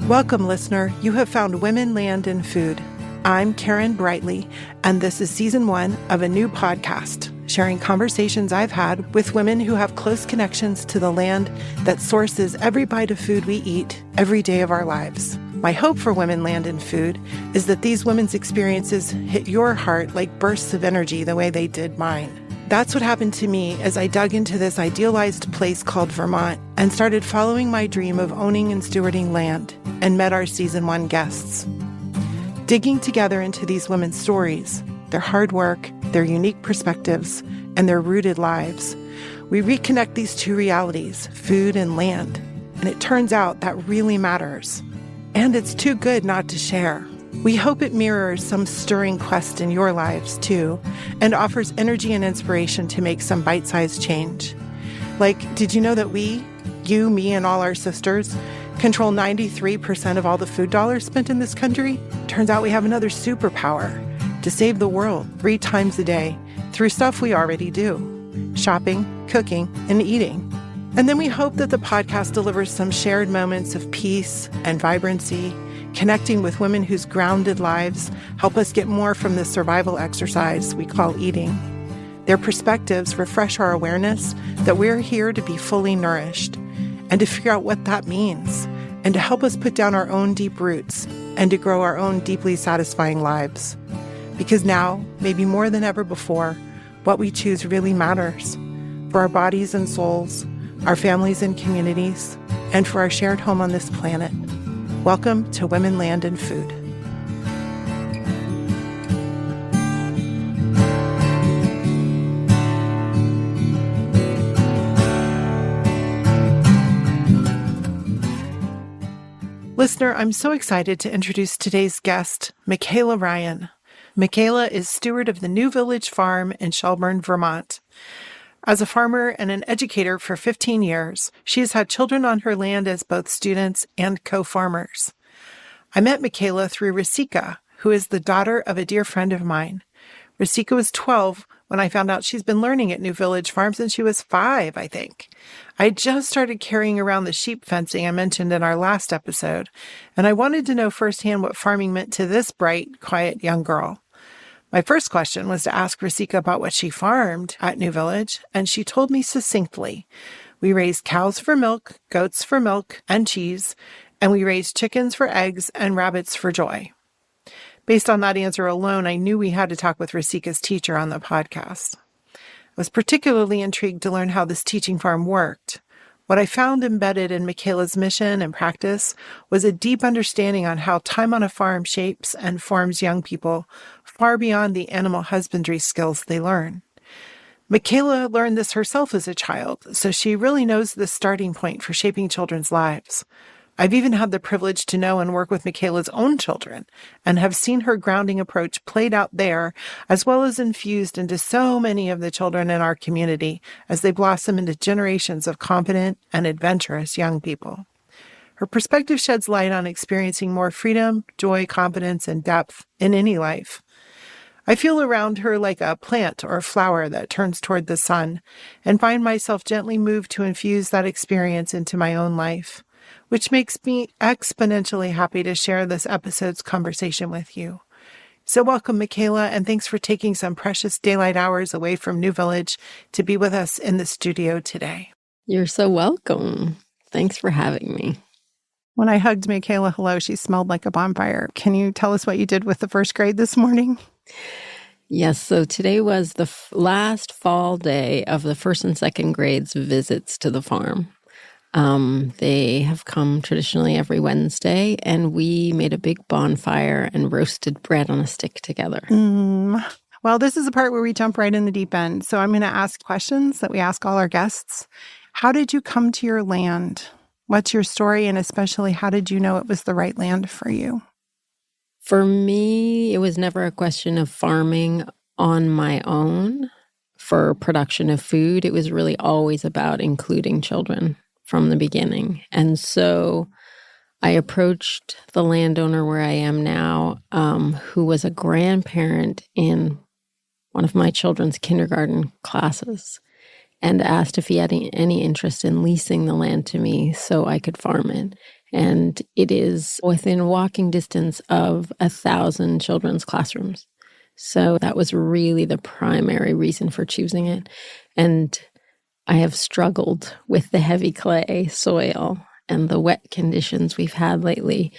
Welcome, listener. You have found Women, Land, and Food. I'm Karen Brightly, and this is Season 1 of a new podcast, sharing conversations I've had with women who have close connections to the land that sources every bite of food we eat every day of our lives. My hope for Women, Land, and Food is that these women's experiences hit your heart like bursts of energy the way they did mine. That's what happened to me as I dug into this idealized place called Vermont and started following my dream of owning and stewarding land and met our Season 1 guests. Digging together into these women's stories, their hard work, their unique perspectives, and their rooted lives, we reconnect these two realities, food and land. And it turns out that really matters. And it's too good not to share. We hope it mirrors some stirring quest in your lives, too, and offers energy and inspiration to make some bite-sized change. Like, did you know that we, you, me, and all our sisters, control 93% of all the food dollars spent in this country? Turns out we have another superpower to save the world 3 times a day through stuff we already do: shopping, cooking, and eating. And then we hope that the podcast delivers some shared moments of peace and vibrancy, connecting with women whose grounded lives help us get more from this survival exercise we call eating. Their perspectives refresh our awareness that we're here to be fully nourished and to figure out what that means, and to help us put down our own deep roots and to grow our own deeply satisfying lives. Because now, maybe more than ever before, what we choose really matters for our bodies and souls, our families and communities, and for our shared home on this planet. Welcome to Women, Land, and Food. Listener, I'm so excited to introduce today's guest, Michaela Ryan. Michaela is steward of the New Village Farm in Shelburne, Vermont. As a farmer and an educator for 15 years, she has had children on her land as both students and co-farmers. I met Michaela through Resika, who is the daughter of a dear friend of mine. Resika was 12 when I found out she's been learning at New Village Farm since she was 5, I think. I just started carrying around the sheep fencing I mentioned in our last episode, and I wanted to know firsthand what farming meant to this bright, quiet young girl. My first question was to ask Resika about what she farmed at New Village, and she told me succinctly. We raised cows for milk, goats for milk and cheese, and we raised chickens for eggs and rabbits for joy. Based on that answer alone, I knew we had to talk with Resika's teacher on the podcast. I was particularly intrigued to learn how this teaching farm worked. What I found embedded in Michaela's mission and practice was a deep understanding on how time on a farm shapes and forms young people far beyond the animal husbandry skills they learn. Michaela learned this herself as a child, so she really knows the starting point for shaping children's lives. I've even had the privilege to know and work with Michaela's own children and have seen her grounding approach played out there, as well as infused into so many of the children in our community as they blossom into generations of confident and adventurous young people. Her perspective sheds light on experiencing more freedom, joy, confidence, and depth in any life. I feel around her like a plant or a flower that turns toward the sun and find myself gently moved to infuse that experience into my own life, which makes me exponentially happy to share this episode's conversation with you. So welcome, Michaela, and thanks for taking some precious daylight hours away from New Village to be with us in the studio today. You're so welcome. Thanks for having me. When I hugged Michaela hello, she smelled like a bonfire. Can you tell us what you did with the first grade this morning? Yes, so today was the last fall day of the first and second grades' visits to the farm. They have come traditionally every Wednesday, and we made a big bonfire and roasted bread on a stick together. Well, this is the part where we jump right in the deep end. So I'm going to ask questions that we ask all our guests. How did you come to your land? What's your story? And especially, how did you know it was the right land for you? For me, it was never a question of farming on my own for production of food. It was really always about including children from the beginning. And so I approached the landowner where I am now, who was a grandparent in one of my children's kindergarten classes. and asked if he had any interest in leasing the land to me so I could farm it. And it is within walking distance of 1,000 children's classrooms. So that was really the primary reason for choosing it. And I have struggled with the heavy clay soil and the wet conditions we've had lately,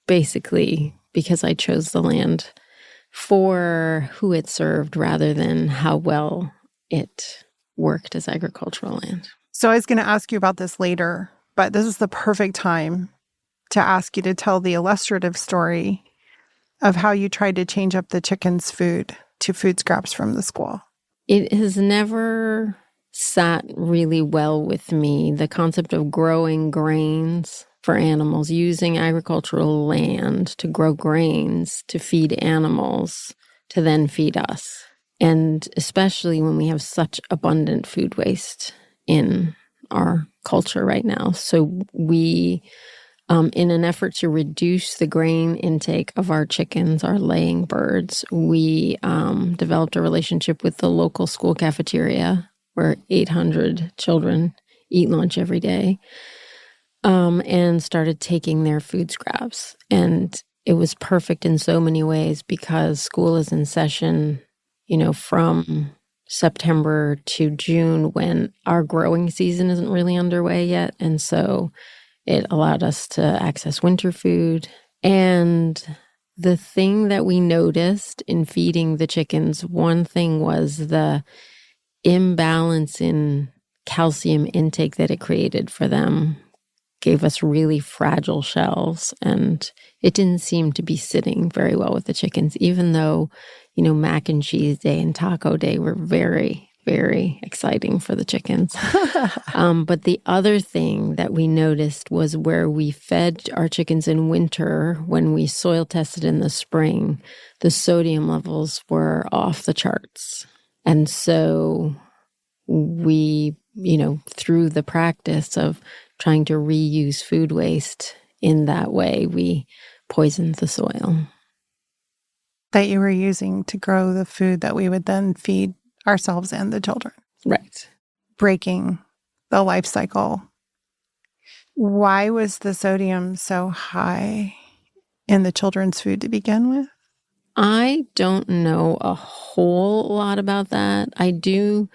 basically because I chose the land for who it served rather than how well it worked as agricultural land. So I was going to ask you about this later, but this is the perfect time to ask you to tell the illustrative story of how you tried to change up the chickens' food to food scraps from the school. It has never sat really well with me, the concept of growing grains for animals, using agricultural land to grow grains to feed animals, to then feed us. And especially when we have such abundant food waste in our culture right now. So we, in an effort to reduce the grain intake of our chickens, our laying birds, we developed a relationship with the local school cafeteria where 800 children eat lunch every day, and started taking their food scraps. And it was perfect in so many ways because school is in session, from September to June when our growing season isn't really underway yet. And so it allowed us to access winter food. And the thing that we noticed in feeding the chickens, one thing was the imbalance in calcium intake that it created for them gave us really fragile shells, and it didn't seem to be sitting very well with the chickens, even though, mac and cheese day and taco day were very, very exciting for the chickens. But the other thing that we noticed was where we fed our chickens in winter, when we soil tested in the spring, the sodium levels were off the charts. And so we, through the practice of trying to reuse food waste in that way, we poisoned the soil. That you were using to grow the food that we would then feed ourselves and the children. Right. Breaking the life cycle. Why was the sodium so high in the children's food to begin with? I don't know a whole lot about that. I do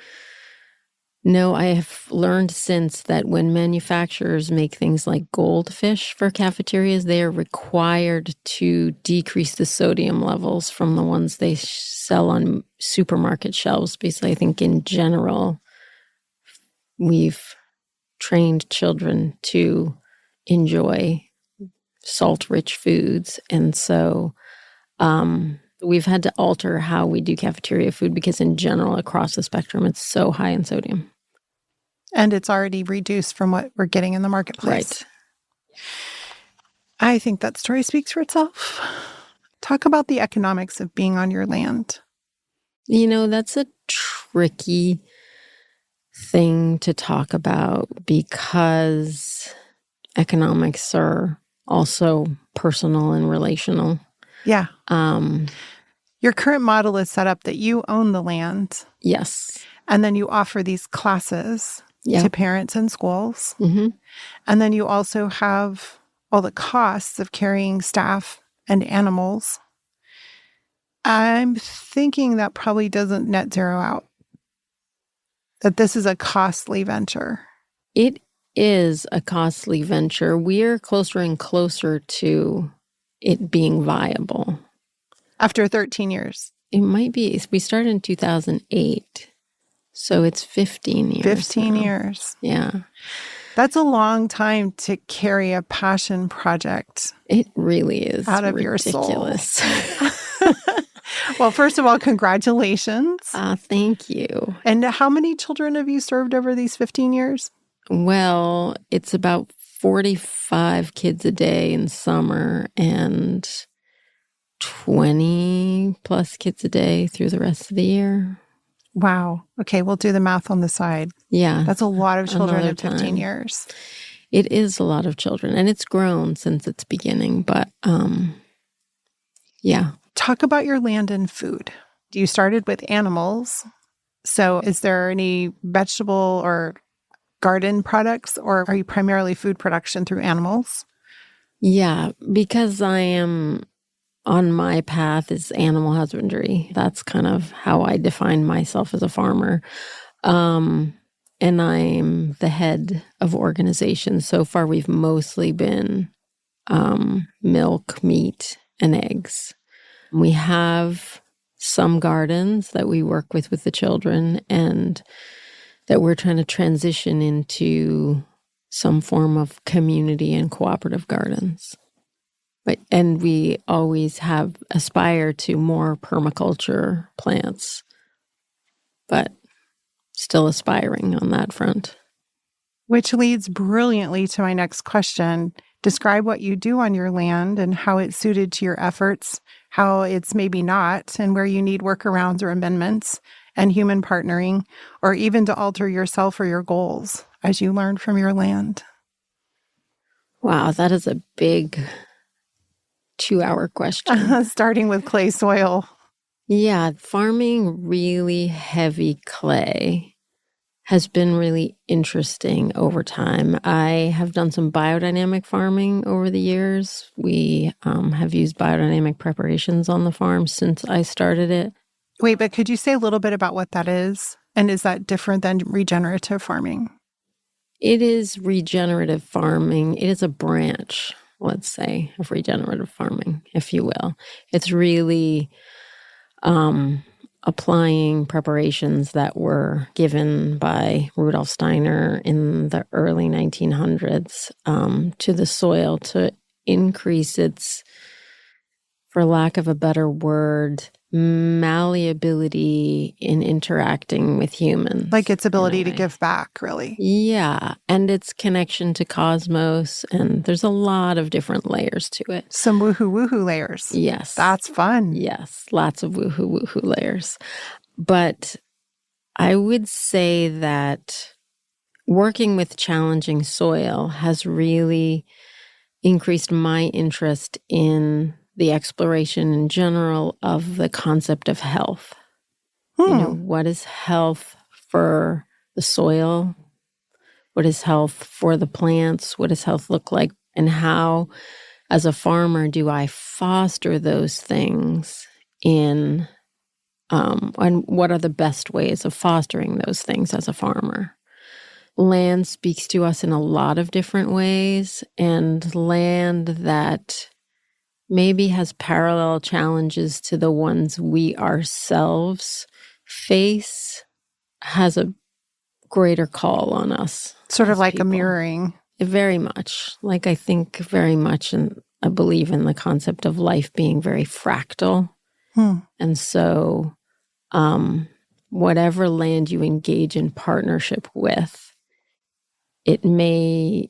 know, I have learned since that when manufacturers make things like goldfish for cafeterias, they are required to decrease the sodium levels from the ones they sell on supermarket shelves. Because I think in general, we've trained children to enjoy salt-rich foods. And so we've had to alter how we do cafeteria food because in general, across the spectrum, it's so high in sodium. And it's already reduced from what we're getting in the marketplace. Right. I think that story speaks for itself. Talk about the economics of being on your land. That's a tricky thing to talk about because economics are also personal and relational. Yeah. Your current model is set up that you own the land. Yes. And then you offer these classes to parents and schools. Mm-hmm. And then you also have all the costs of carrying staff and animals. I'm thinking that probably doesn't net zero out. That this is a costly venture. It is a costly venture. We are closer and closer to it being viable. After 13 years. It might be. We started in 2008. So it's 15 years. 15 now. Years. Yeah. That's a long time to carry a passion project. It really is out of ridiculous. Your soul. Well, first of all, congratulations. Thank you. And how many children have you served over these 15 years? Well, it's about 45 kids a day in summer and 20 plus kids a day through the rest of the year. Wow. Okay, we'll do the math on the side. Yeah. That's a lot of children Another in 15 time. years. It is a lot of children, and it's grown since its beginning, but yeah. Talk about your land and food. You started with animals, So is there any vegetable or garden products, or are you primarily food production through animals? Yeah, because I am on my path is animal husbandry. That's kind of how I define myself as a farmer. And I'm the head of organizations. So far, we've mostly been milk, meat, and eggs. We have some gardens that we work with the children and that we're trying to transition into some form of community and cooperative gardens. And we always have aspire to more permaculture plants, but still aspiring on that front. Which leads brilliantly to my next question. Describe what you do on your land and how it's suited to your efforts, how it's maybe not, and where you need workarounds or amendments and human partnering, or even to alter yourself or your goals as you learn from your land. Wow, that is a big 2-hour question. Starting with clay soil. Yeah, farming really heavy clay has been really interesting over time. I have done some biodynamic farming over the years. We have used biodynamic preparations on the farm since I started it. Wait, but could you say a little bit about what that is? And is that different than regenerative farming? It is regenerative farming. It is a branch, let's say, of regenerative farming, if you will. It's really applying preparations that were given by Rudolf Steiner in the early 1900s to the soil to increase its, for lack of a better word, malleability in interacting with humans. Like its ability to give back, really. Yeah, and its connection to cosmos, and there's a lot of different layers to it. Some woohoo layers. Yes. That's fun. Yes, lots of woohoo layers. But I would say that working with challenging soil has really increased my interest in the exploration in general of the concept of health. You know, what is health for the soil? What is health for the plants? What does health look like? And how, as a farmer, do I foster those things in, and what are the best ways of fostering those things as a farmer? Land speaks to us in a lot of different ways, and land that maybe has parallel challenges to the ones we ourselves face has a greater call on us. Sort of like people. a mirroring. Very much. Like I think very much, and I believe in the concept of life being very fractal. And so whatever land you engage in partnership with, if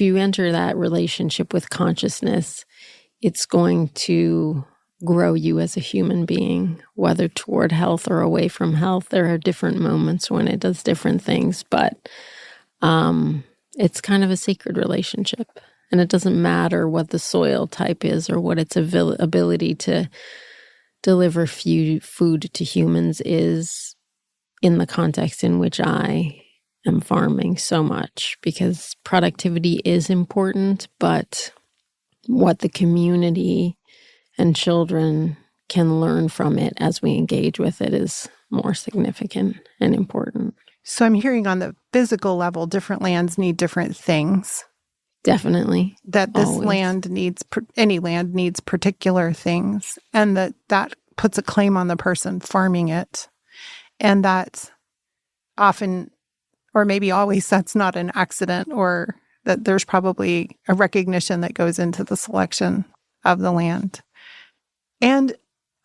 you enter that relationship with consciousness, it's going to grow you as a human being, whether toward health or away from health. There are different moments when it does different things, but it's kind of a sacred relationship. And it doesn't matter what the soil type is or what its ability to deliver food to humans is in the context in which I am farming so much, because productivity is important, but what the community and children can learn from it as we engage with it is more significant and important. So I'm hearing on the physical level, different lands need different things. Definitely. That this Always. land needs, any land needs particular things, and that puts a claim on the person farming it. And that often, or maybe always, that's not an accident, or that there's probably a recognition that goes into the selection of the land. And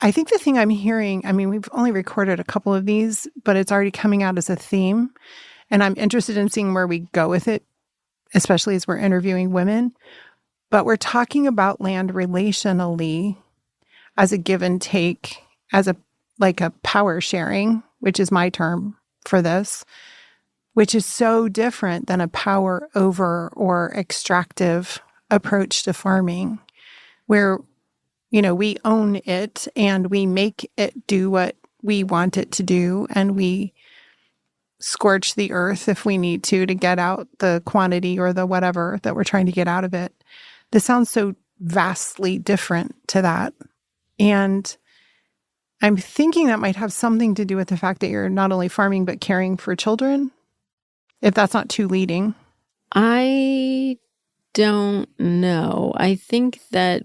I think the thing I'm hearing, I mean, we've only recorded a couple of these, but it's already coming out as a theme. And I'm interested in seeing where we go with it, especially as we're interviewing women. But we're talking about land relationally as a give and take, as a power sharing, which is my term for this, which is so different than a power over or extractive approach to farming, where, we own it and we make it do what we want it to do, and we scorch the earth if we need to get out the quantity or the whatever that we're trying to get out of it. This sounds so vastly different to that. And I'm thinking that might have something to do with the fact that you're not only farming, but caring for children, if that's not too leading. I don't know. I think that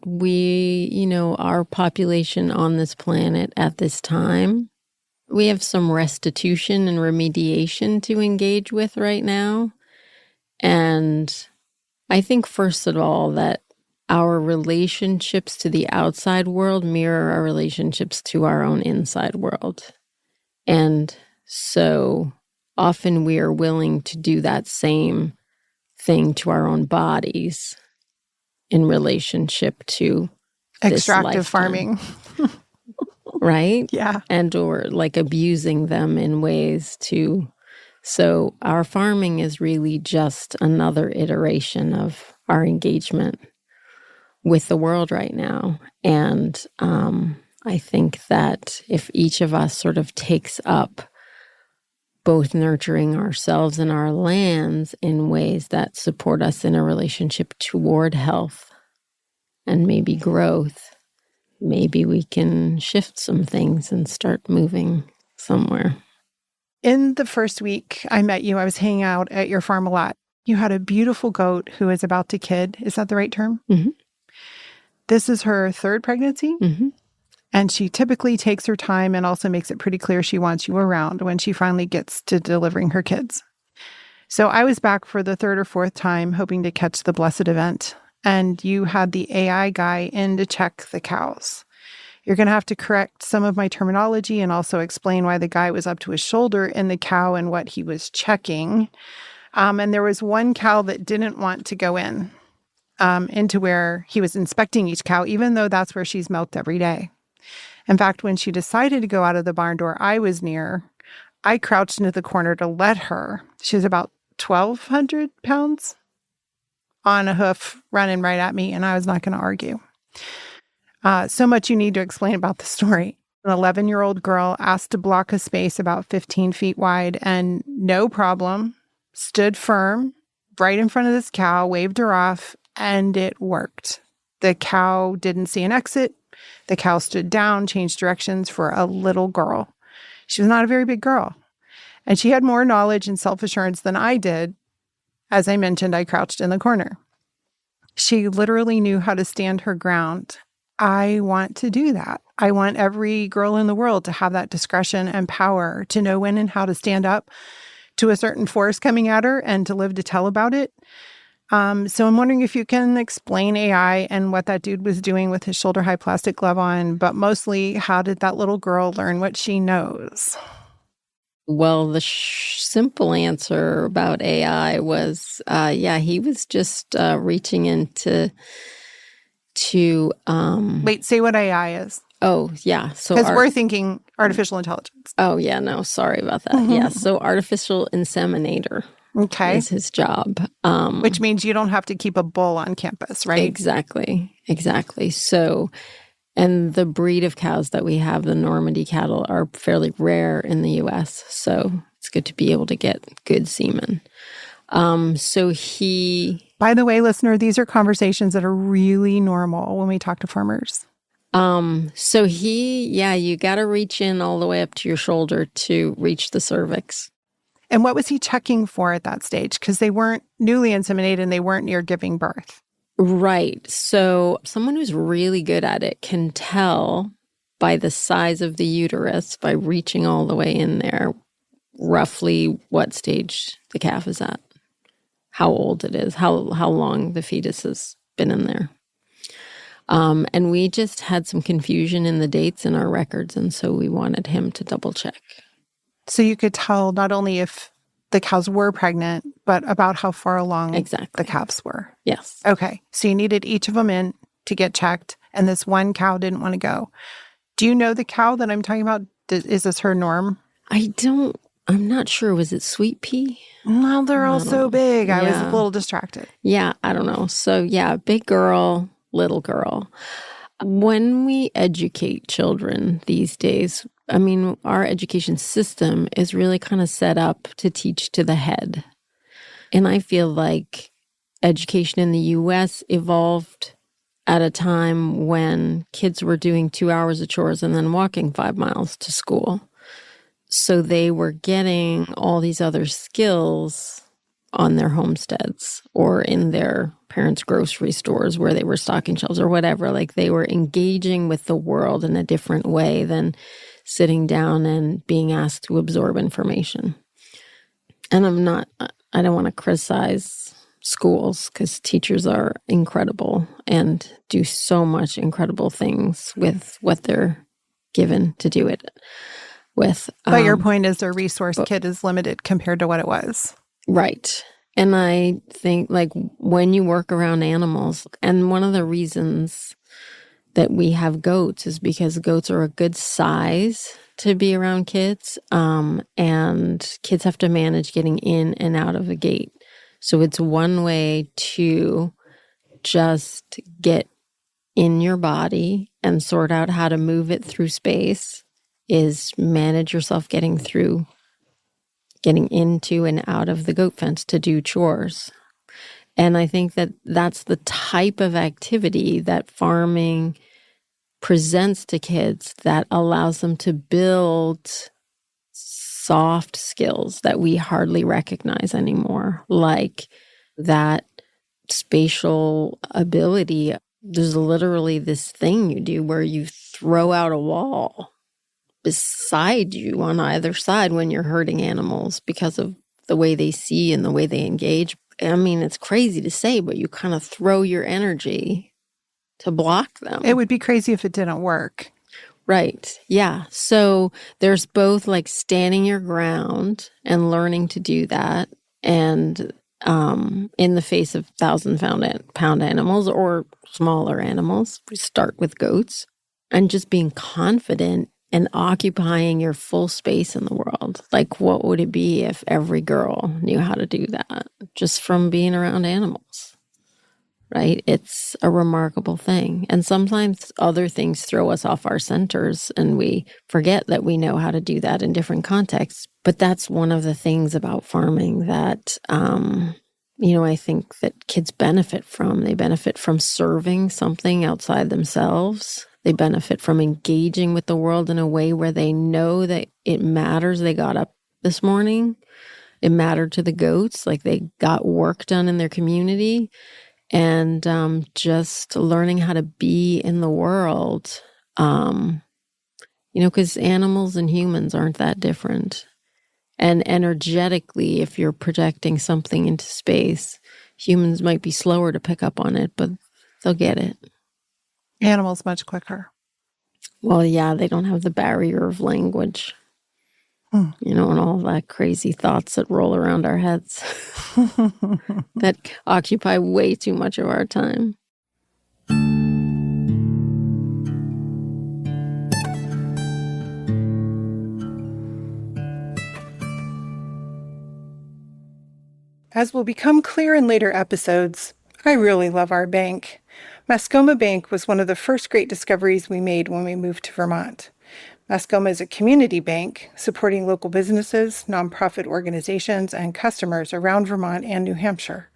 our population on this planet at this time, we have some restitution and remediation to engage with right now. And I think, first of all, that our relationships to the outside world mirror our relationships to our own inside world. And so often we are willing to do that same thing to our own bodies in relationship to extractive farming. Right? Yeah. And or like abusing them in ways to. So our farming is really just another iteration of our engagement with the world right now. And I think that if each of us sort of takes up both nurturing ourselves and our lands in ways that support us in a relationship toward health and maybe growth, maybe we can shift some things and start moving somewhere. In the first week I met you, I was hanging out at your farm a lot. You had a beautiful goat who is about to kid. Is that the right term? Mm-hmm. This is her third pregnancy. Mm-hmm. And she typically takes her time and also makes it pretty clear she wants you around when she finally gets to delivering her kids. So I was back for the third or fourth time hoping to catch the blessed event. And you had the AI guy in to check the cows. You're going to have to correct some of my terminology and also explain why the guy was up to his shoulder in the cow and what he was checking. And there was one cow that didn't want to go into where he was inspecting each cow, even though that's where she's milked every day. In fact, when she decided to go out of the barn door I was near, I crouched into the corner to let her. She was about 1,200 pounds on a hoof running right at me, and I was not going to argue. So much you need to explain about the story. An 11-year-old girl asked to block a space about 15 feet wide and no problem, stood firm right in front of this cow, waved her off, and it worked. The cow didn't see an exit. The cow stood down, changed directions for a little girl. She was not a very big girl. And she had more knowledge and self-assurance than I did. As I mentioned, I crouched in the corner. She literally knew how to stand her ground. I want to do that. I want every girl in the world to have that discretion and power to know when and how to stand up to a certain force coming at her and to live to tell about it. So I'm wondering if you can explain AI and what that dude was doing with his shoulder-high plastic glove on, but mostly how did that little girl learn what she knows? Well, the simple answer about AI was, he was just reaching into Wait, say what AI is. Oh, yeah. So because we're thinking artificial intelligence. Oh, yeah. No, sorry about that. Yeah. So artificial inseminator. Okay. Is his job. Which means you don't have to keep a bull on campus, right? Exactly. So, and the breed of cows that we have, the Normandy cattle, are fairly rare in the U.S., so it's good to be able to get good semen. By the way, listener, these are conversations that are really normal when we talk to farmers. You got to reach in all the way up to your shoulder to reach the cervix. And what was he checking for at that stage? Because they weren't newly inseminated and they weren't near giving birth. Right. So someone who's really good at it can tell by the size of the uterus, by reaching all the way in there, roughly what stage the calf is at, how old it is, how long the fetus has been in there. And we just had some confusion in the dates in our records, and so we wanted him to double check. So you could tell not only if the cows were pregnant, but about how far along the calves were. Yes. Okay. So you needed each of them in to get checked, and this one cow didn't want to go. Do you know the cow that I'm talking about? Is this her Norm? I'm not sure. Was it Sweet Pea? Well, they're all so big. I was a little distracted. Yeah, I don't know. So big girl, little girl. When we educate children these days I mean, our education system is really kind of set up to teach to the head. And I feel like education in the US evolved at a time when kids were doing 2 hours of chores and then walking 5 miles to school. So they were getting all these other skills on their homesteads or in their parents' grocery stores where they were stocking shelves or whatever. Like they were engaging with the world in a different way than sitting down and being asked to absorb information. And I don't want to criticize schools because teachers are incredible and do so much incredible things with what they're given to do it with. But your point is their resource kit is limited compared to what it was. Right. And I think like when you work around animals, and one of the reasons that we have goats is because goats are a good size to be around kids. And kids have to manage getting in and out of a gate. So it's one way to just get in your body and sort out how to move it through space is manage yourself getting into and out of the goat fence to do chores. And I think that that's the type of activity that farming presents to kids that allows them to build soft skills that we hardly recognize anymore, like that spatial ability. There's literally this thing you do where you throw out a wall beside you on either side when you're herding animals because of the way they see and the way they engage. I mean, it's crazy to say, but you kind of throw your energy to block them. It would be crazy if it didn't work. Right. Yeah. So there's both like standing your ground and learning to do that. And in the face of 1,000-pound animals or smaller animals, we start with goats, and just being confident and occupying your full space in the world. Like, what would it be if every girl knew how to do that just from being around animals? Right? It's a remarkable thing. And sometimes other things throw us off our centers and we forget that we know how to do that in different contexts. But that's one of the things about farming that, I think that kids benefit from. They benefit from serving something outside themselves. They benefit from engaging with the world in a way where they know that it matters. They got up this morning. It mattered to the goats. Like they got work done in their community. And just learning how to be in the world, because animals and humans aren't that different. And energetically, if you're projecting something into space, humans might be slower to pick up on it, but they'll get it. Animals much quicker. Well, yeah, they don't have the barrier of language, and all that crazy thoughts that roll around our heads that occupy way too much of our time. As will become clear in later episodes, I really love our bank. Mascoma Bank was one of the first great discoveries we made when we moved to Vermont. Mascoma is a community bank supporting local businesses, nonprofit organizations, and customers around Vermont and New Hampshire.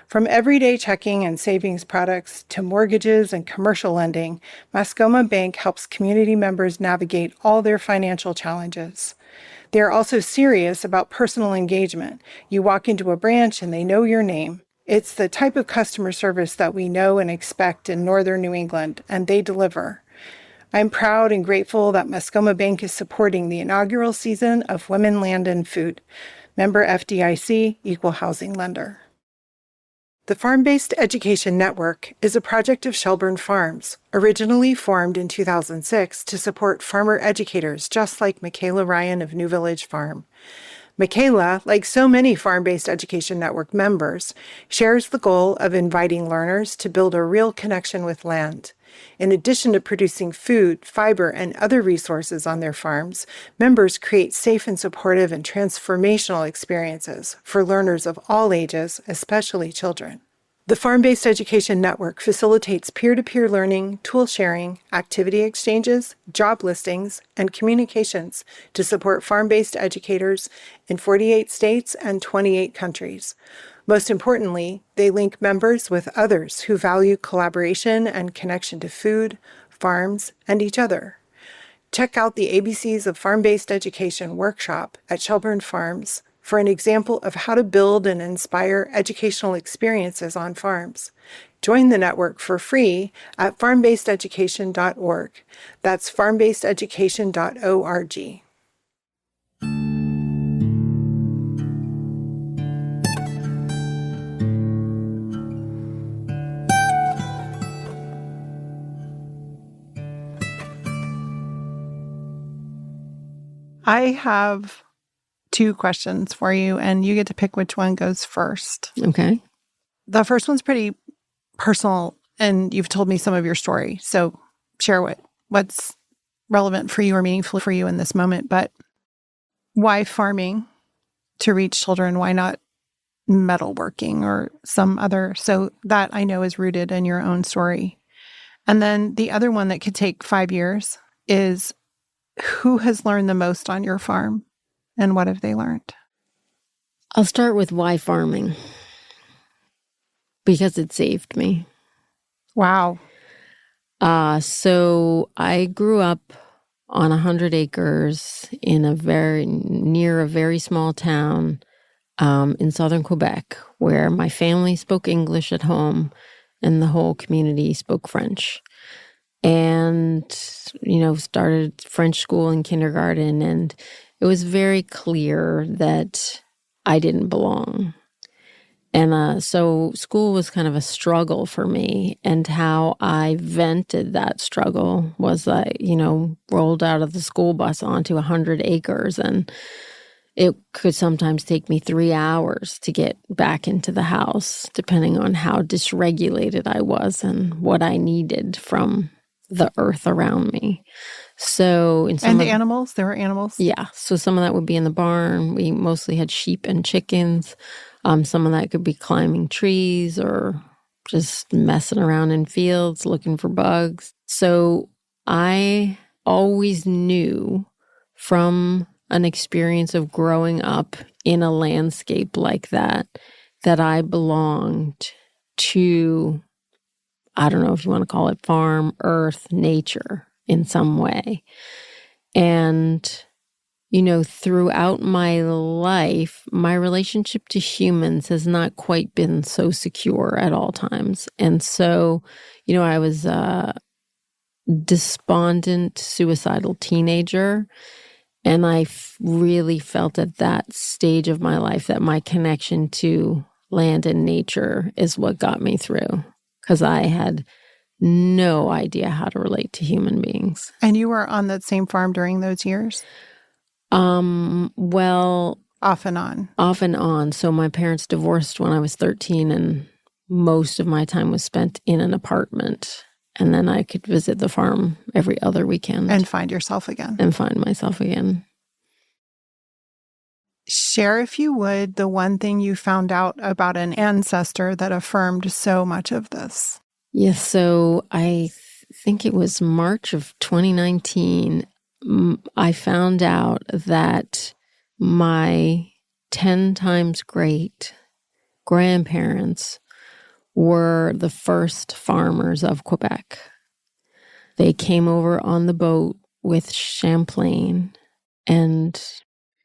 From everyday checking and savings products to mortgages and commercial lending, Mascoma Bank helps community members navigate all their financial challenges. They are also serious about personal engagement. You walk into a branch and they know your name. It's the type of customer service that we know and expect in northern New England, and they deliver. I'm proud and grateful that Mascoma Bank is supporting the inaugural season of Women, Land, and Food. Member FDIC, Equal Housing Lender. The Farm-Based Education Network is a project of Shelburne Farms, originally formed in 2006 to support farmer educators just like Michaela Ryan of New Village Farm. Michaela, like so many Farm-Based Education Network members, shares the goal of inviting learners to build a real connection with land. In addition to producing food, fiber, and other resources on their farms, members create safe and supportive and transformational experiences for learners of all ages, especially children. The Farm-Based Education Network facilitates peer-to-peer learning, tool sharing, activity exchanges, job listings, and communications to support farm-based educators in 48 states and 28 countries. Most importantly, they link members with others who value collaboration and connection to food, farms, and each other. Check out the ABCs of Farm-Based Education workshop at Shelburne Farms for an example of how to build and inspire educational experiences on farms. Join the network for free at farmbasededucation.org. That's farmbasededucation.org. I have 2 questions for you, and you get to pick which one goes first. Okay. The first one's pretty personal, and you've told me some of your story. So share what's relevant for you or meaningful for you in this moment. But why farming to reach children? Why not metalworking or some other? So that I know is rooted in your own story. And then the other one that could take 5 years is, who has learned the most on your farm and what have they learned? I'll start with why farming. Because it saved me. Wow. So I grew up on 100 acres in near a very small town in southern Quebec, where my family spoke English at home and the whole community spoke French. And, started French school in kindergarten, and it was very clear that I didn't belong. And so school was kind of a struggle for me, and how I vented that struggle was rolled out of the school bus onto 100 acres, and it could sometimes take me 3 hours to get back into the house, depending on how dysregulated I was and what I needed from the earth around me. So Animals? There were animals? Yeah. So some of that would be in the barn. We mostly had sheep and chickens. Some of that could be climbing trees or just messing around in fields looking for bugs. So I always knew from an experience of growing up in a landscape like that I belonged to, I don't know if you want to call it farm, earth, nature in some way. And, throughout my life, my relationship to humans has not quite been so secure at all times. And so, I was a despondent, suicidal teenager. And I really felt at that stage of my life that my connection to land and nature is what got me through, because I had no idea how to relate to human beings. And you were on that same farm during those years? Well, off and on. Off and on. So my parents divorced when I was 13, and most of my time was spent in an apartment. And then I could visit the farm every other weekend. And find yourself again. And find myself again. Share, if you would, the one thing you found out about an ancestor that affirmed so much of this. Yes. So I think it was March of 2019. I found out that my 10 times great grandparents were the first farmers of Quebec. They came over on the boat with Champlain and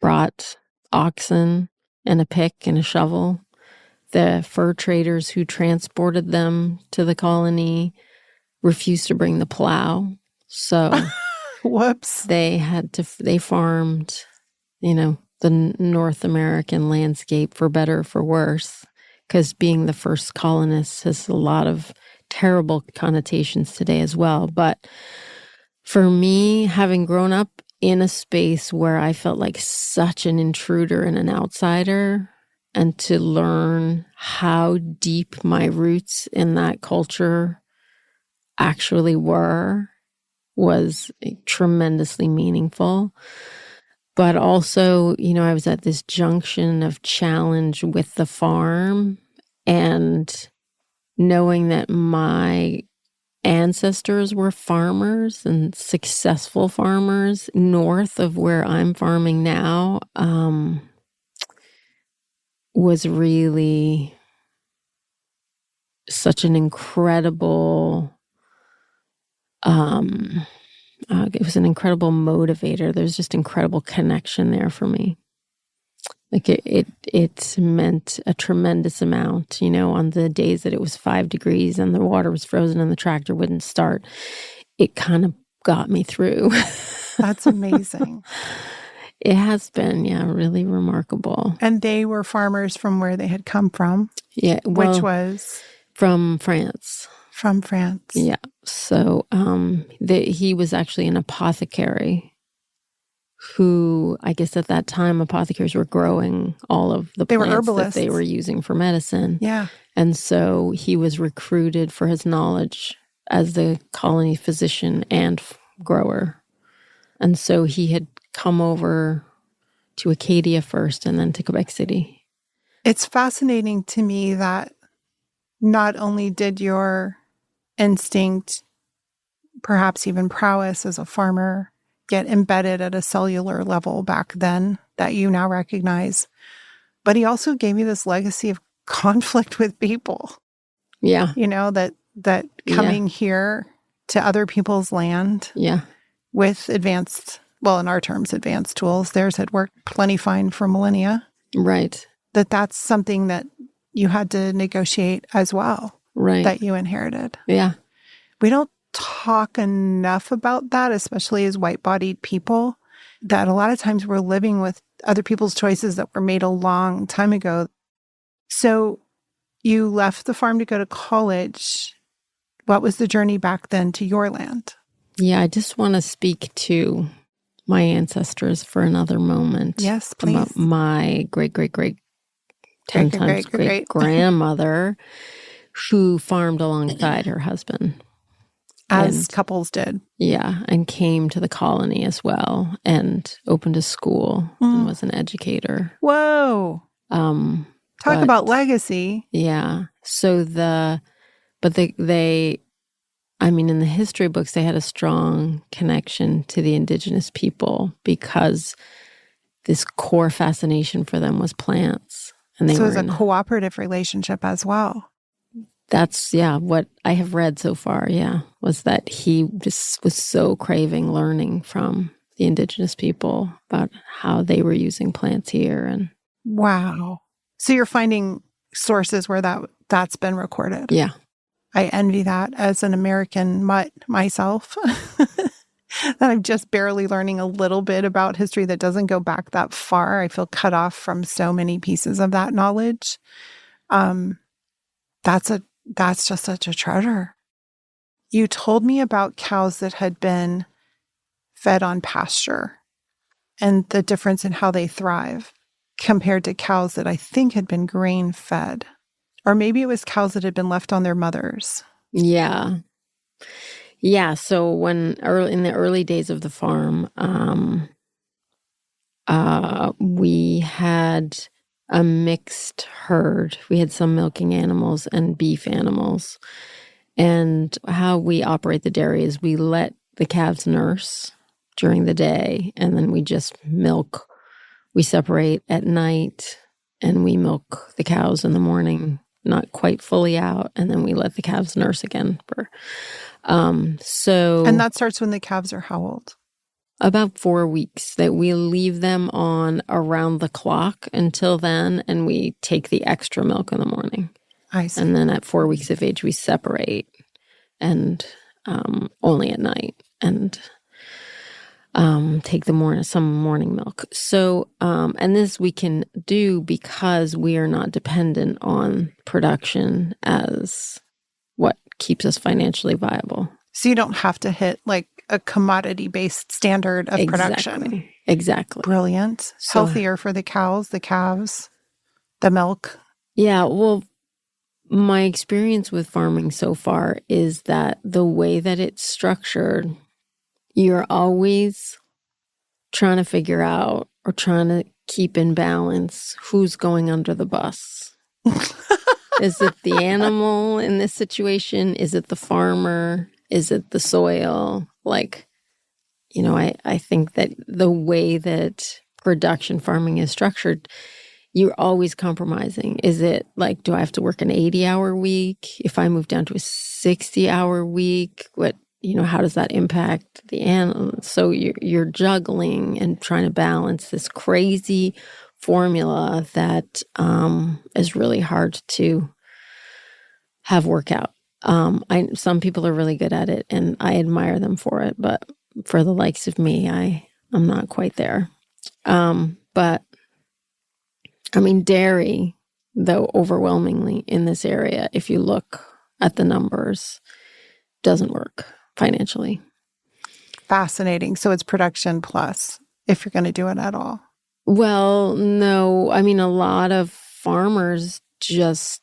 brought oxen and a pick and a shovel. The fur traders who transported them to the colony refused to bring the plow. So whoops. They farmed, the North American landscape for better or for worse, because being the first colonists has a lot of terrible connotations today as well. But for me, having grown up in a space where I felt like such an intruder and an outsider, and to learn how deep my roots in that culture actually were, was tremendously meaningful. But also, I was at this junction of challenge with the farm and knowing that my ancestors were farmers and successful farmers north of where I'm farming now, was really such an incredible, it was an incredible motivator. There's just incredible connection there for me. Like it meant a tremendous amount, on the days that it was 5 degrees and the water was frozen and the tractor wouldn't start. It kind of got me through. That's amazing. It has been, really remarkable. And they were farmers from where they had come from. Yeah, which was from France. From France. Yeah. So he was actually an apothecary who, I guess at that time, apothecaries were growing all of the plants that they were using for medicine. Yeah. And so he was recruited for his knowledge as the colony physician and grower. And so he had come over to Acadia first and then to Quebec City. It's fascinating to me that not only did your instinct, perhaps even prowess as a farmer, get embedded at a cellular level back then that you now recognize, but he also gave you this legacy of conflict with people. Yeah. That coming here to other people's land with advanced, well, in our terms, advanced tools, theirs had worked plenty fine for millennia. Right. That's something that you had to negotiate as well. Right. That you inherited. Yeah. We don't talk enough about that, especially as white-bodied people, that a lot of times we're living with other people's choices that were made a long time ago. So you left the farm to go to college. What was the journey back then to your land? Yeah, I just want to speak to my ancestors for another moment. Yes, please. My great 10 times great grandmother who farmed alongside her husband. As couples did. Yeah, and came to the colony as well and opened a school and was an educator. Whoa. Talk about legacy. Yeah. So in the history books, they had a strong connection to the indigenous people because this core fascination for them was plants. And so it was a cooperative relationship as well. That's, what I have read so far, was that he just was so craving learning from the indigenous people about how they were using plants here. And wow. So you're finding sources where that's been recorded. Yeah. I envy that as an American mutt myself, that I'm just barely learning a little bit about history that doesn't go back that far. I feel cut off from so many pieces of that knowledge. That's just such a treasure. You told me about cows that had been fed on pasture and the difference in how they thrive compared to cows that I think had been grain fed. Or maybe it was cows that had been left on their mothers. Yeah. Yeah. So in the early days of the farm, we had a mixed herd. We had some milking animals and beef animals. And how we operate the dairy is we let the calves nurse during the day, and then we just milk. We separate at night, and we milk the cows in the morning, not quite fully out, and then we let the calves nurse again. And that starts when the calves are how old? About 4 weeks, that we leave them on around the clock until then, and we take the extra milk in the morning. I see. And then at 4 weeks of age, we separate, and only at night, and take some morning milk. So, and this we can do because we are not dependent on production as what keeps us financially viable. So you don't have to hit like a commodity-based standard of production. Exactly. Brilliant. Healthier for the cows, the calves, the milk. Yeah, well, my experience with farming so far is that the way that it's structured, you're always trying to figure out or trying to keep in balance who's going under the bus. Is it the animal in this situation? Is it the farmer? Is it the soil? Like, I think that the way that production farming is structured, you're always compromising. Is it like, do I have to work an 80-hour week? If I move down to a 60-hour week, how does that impact the animal? So you're juggling and trying to balance this crazy formula that is really hard to have work out. Some people are really good at it, and I admire them for it. But for the likes of me, I'm not quite there. But I mean, dairy, though, overwhelmingly in this area, if you look at the numbers, doesn't work financially. Fascinating. So it's production plus, if you're going to do it at all. Well, no. I mean, a lot of farmers just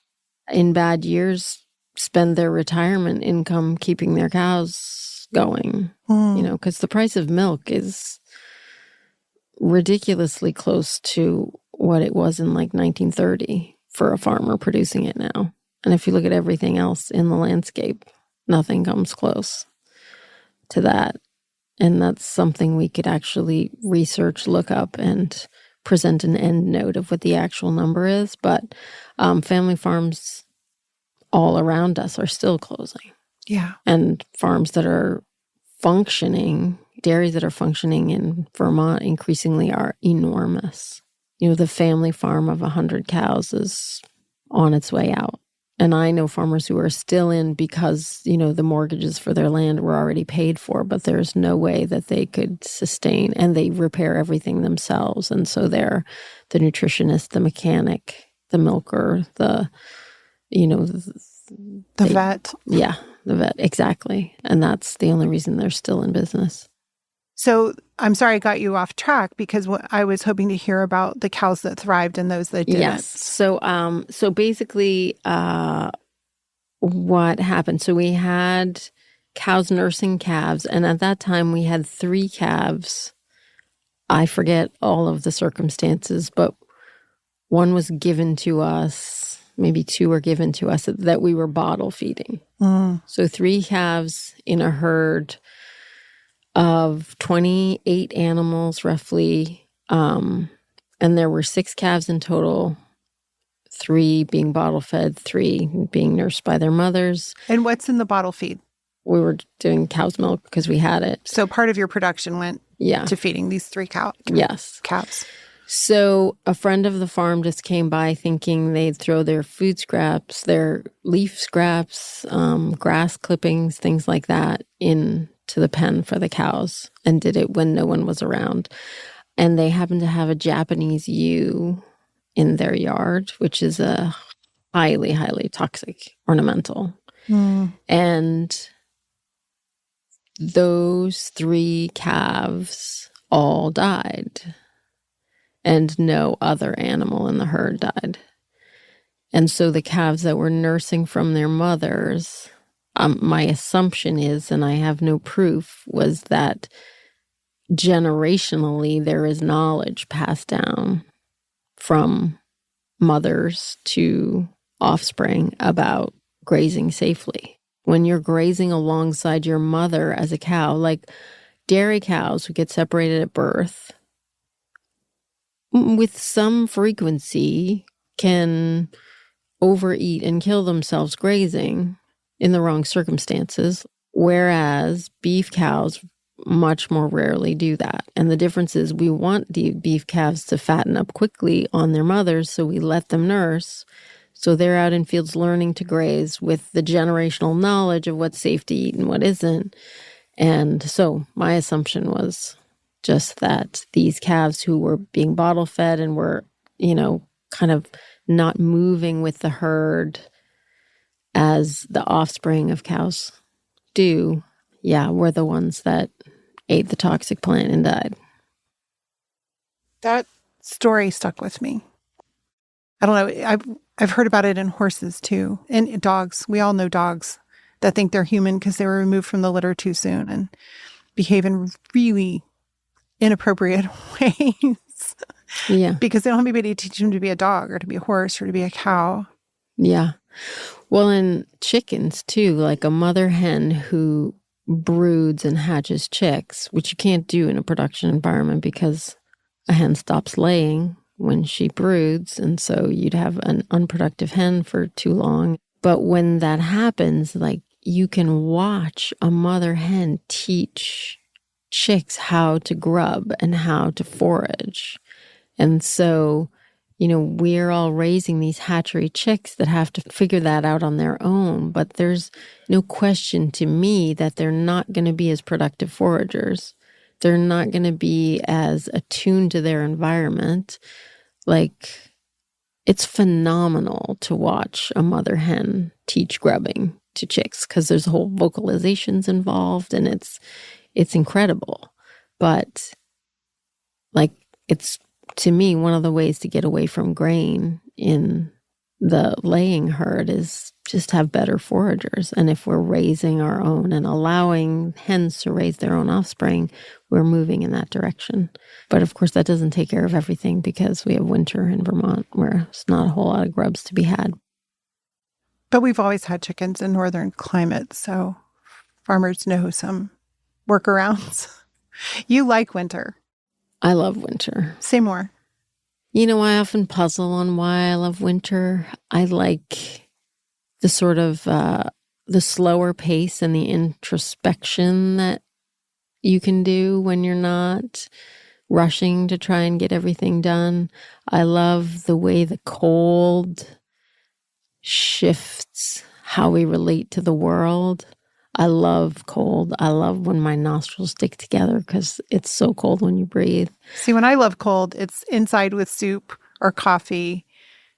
in bad years spend their retirement income keeping their cows going, because the price of milk is ridiculously close to what it was in like 1930 for a farmer producing it now. And if you look at everything else in the landscape, nothing comes close to that. And that's something we could actually research, look up, and present an end note of what the actual number is. But family farms all around us are still closing. Yeah. And farms that are functioning, dairies that are functioning in Vermont increasingly are enormous. The family farm of 100 cows is on its way out. And I know farmers who are still in because, the mortgages for their land were already paid for, but there's no way that they could sustain, and they repair everything themselves. And so they're the nutritionist, the mechanic, the milker, the vet. Yeah, the vet. Exactly. And that's the only reason they're still in business. So I'm sorry I got you off track because I was hoping to hear about the cows that thrived and those that didn't. Yes. So basically, what happened? So we had cows nursing calves, and at that time we had 3 calves. I forget all of the circumstances, but one was given to us, maybe 2 were given to us that we were bottle feeding. So 3 calves in a herd of 28 animals roughly. And there were 6 calves in total, 3 being bottle fed, 3 being nursed by their mothers. And what's in the bottle feed? We were doing cow's milk because we had it. So part of your production went to feeding these 3 Yes. calves. So a friend of the farm just came by thinking they'd throw their food scraps, their leaf scraps, grass clippings, things like that into the pen for the cows, and did it when no one was around. And they happened to have a Japanese yew in their yard, which is a highly, highly toxic ornamental. And those 3 calves all died. And no other animal in the herd died. And so the calves that were nursing from their mothers, my assumption is, and I have no proof, was that generationally there is knowledge passed down from mothers to offspring about grazing safely. When you're grazing alongside your mother as a cow, like dairy cows who get separated at birth, with some frequency can overeat and kill themselves grazing in the wrong circumstances, whereas beef cows much more rarely do that. And the difference is we want the beef calves to fatten up quickly on their mothers, so we let them nurse. So they're out in fields learning to graze with the generational knowledge of what's safe to eat and what isn't. And so my assumption was just that these calves who were being bottle fed and were, kind of not moving with the herd as the offspring of cows do, were the ones that ate the toxic plant and died. That story stuck with me. I don't know. I've heard about it in horses too, and dogs. We all know dogs that think they're human because they were removed from the litter too soon and behave in really inappropriate ways. Yeah. Because they don't have anybody to teach them to be a dog or to be a horse or to be a cow. Yeah. Well, in chickens too, like a mother hen who broods and hatches chicks, which you can't do in a production environment because a hen stops laying when she broods. And so you'd have an unproductive hen for too long. But when that happens, like you can watch a mother hen teach chicks how to grub and how to forage. And so, we're all raising these hatchery chicks that have to figure that out on their own. But there's no question to me that they're not going to be as productive foragers. They're not going to be as attuned to their environment. Like, it's phenomenal to watch a mother hen teach grubbing to chicks because there's whole vocalizations involved, and it's incredible. But like, it's, to me, one of the ways to get away from grain in the laying herd is just have better foragers. And if we're raising our own and allowing hens to raise their own offspring, we're moving in that direction. But of course, that doesn't take care of everything because we have winter in Vermont where there's not a whole lot of grubs to be had. But we've always had chickens in northern climates, so farmers know some workarounds. You like winter. I love winter. Say more. I often puzzle on why I love winter. I like the sort of the slower pace and the introspection that you can do when you're not rushing to try and get everything done. I love the way the cold shifts how we relate to the world. I love cold. I love when my nostrils stick together because it's so cold when you breathe. See, when I love cold, it's inside with soup or coffee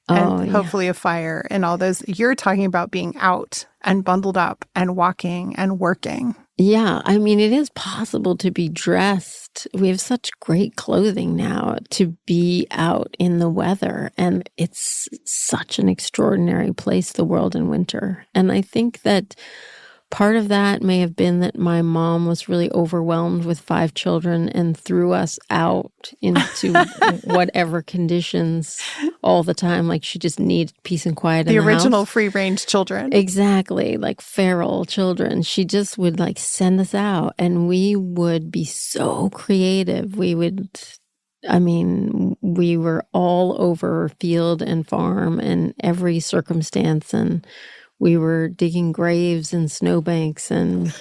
and hopefully a fire and all those. You're talking about being out and bundled up and walking and working. Yeah, I mean, it is possible to be dressed. We have such great clothing now to be out in the weather. And it's such an extraordinary place, the world in winter. And I think that part of that may have been that my mom was really overwhelmed with 5 children and threw us out into whatever conditions all the time. Like she just needed peace and quiet in the original house. free-range children. Exactly, like feral children. She just would like send us out and we would be so creative. We were all over field and farm and every circumstance, and we were digging graves and snowbanks and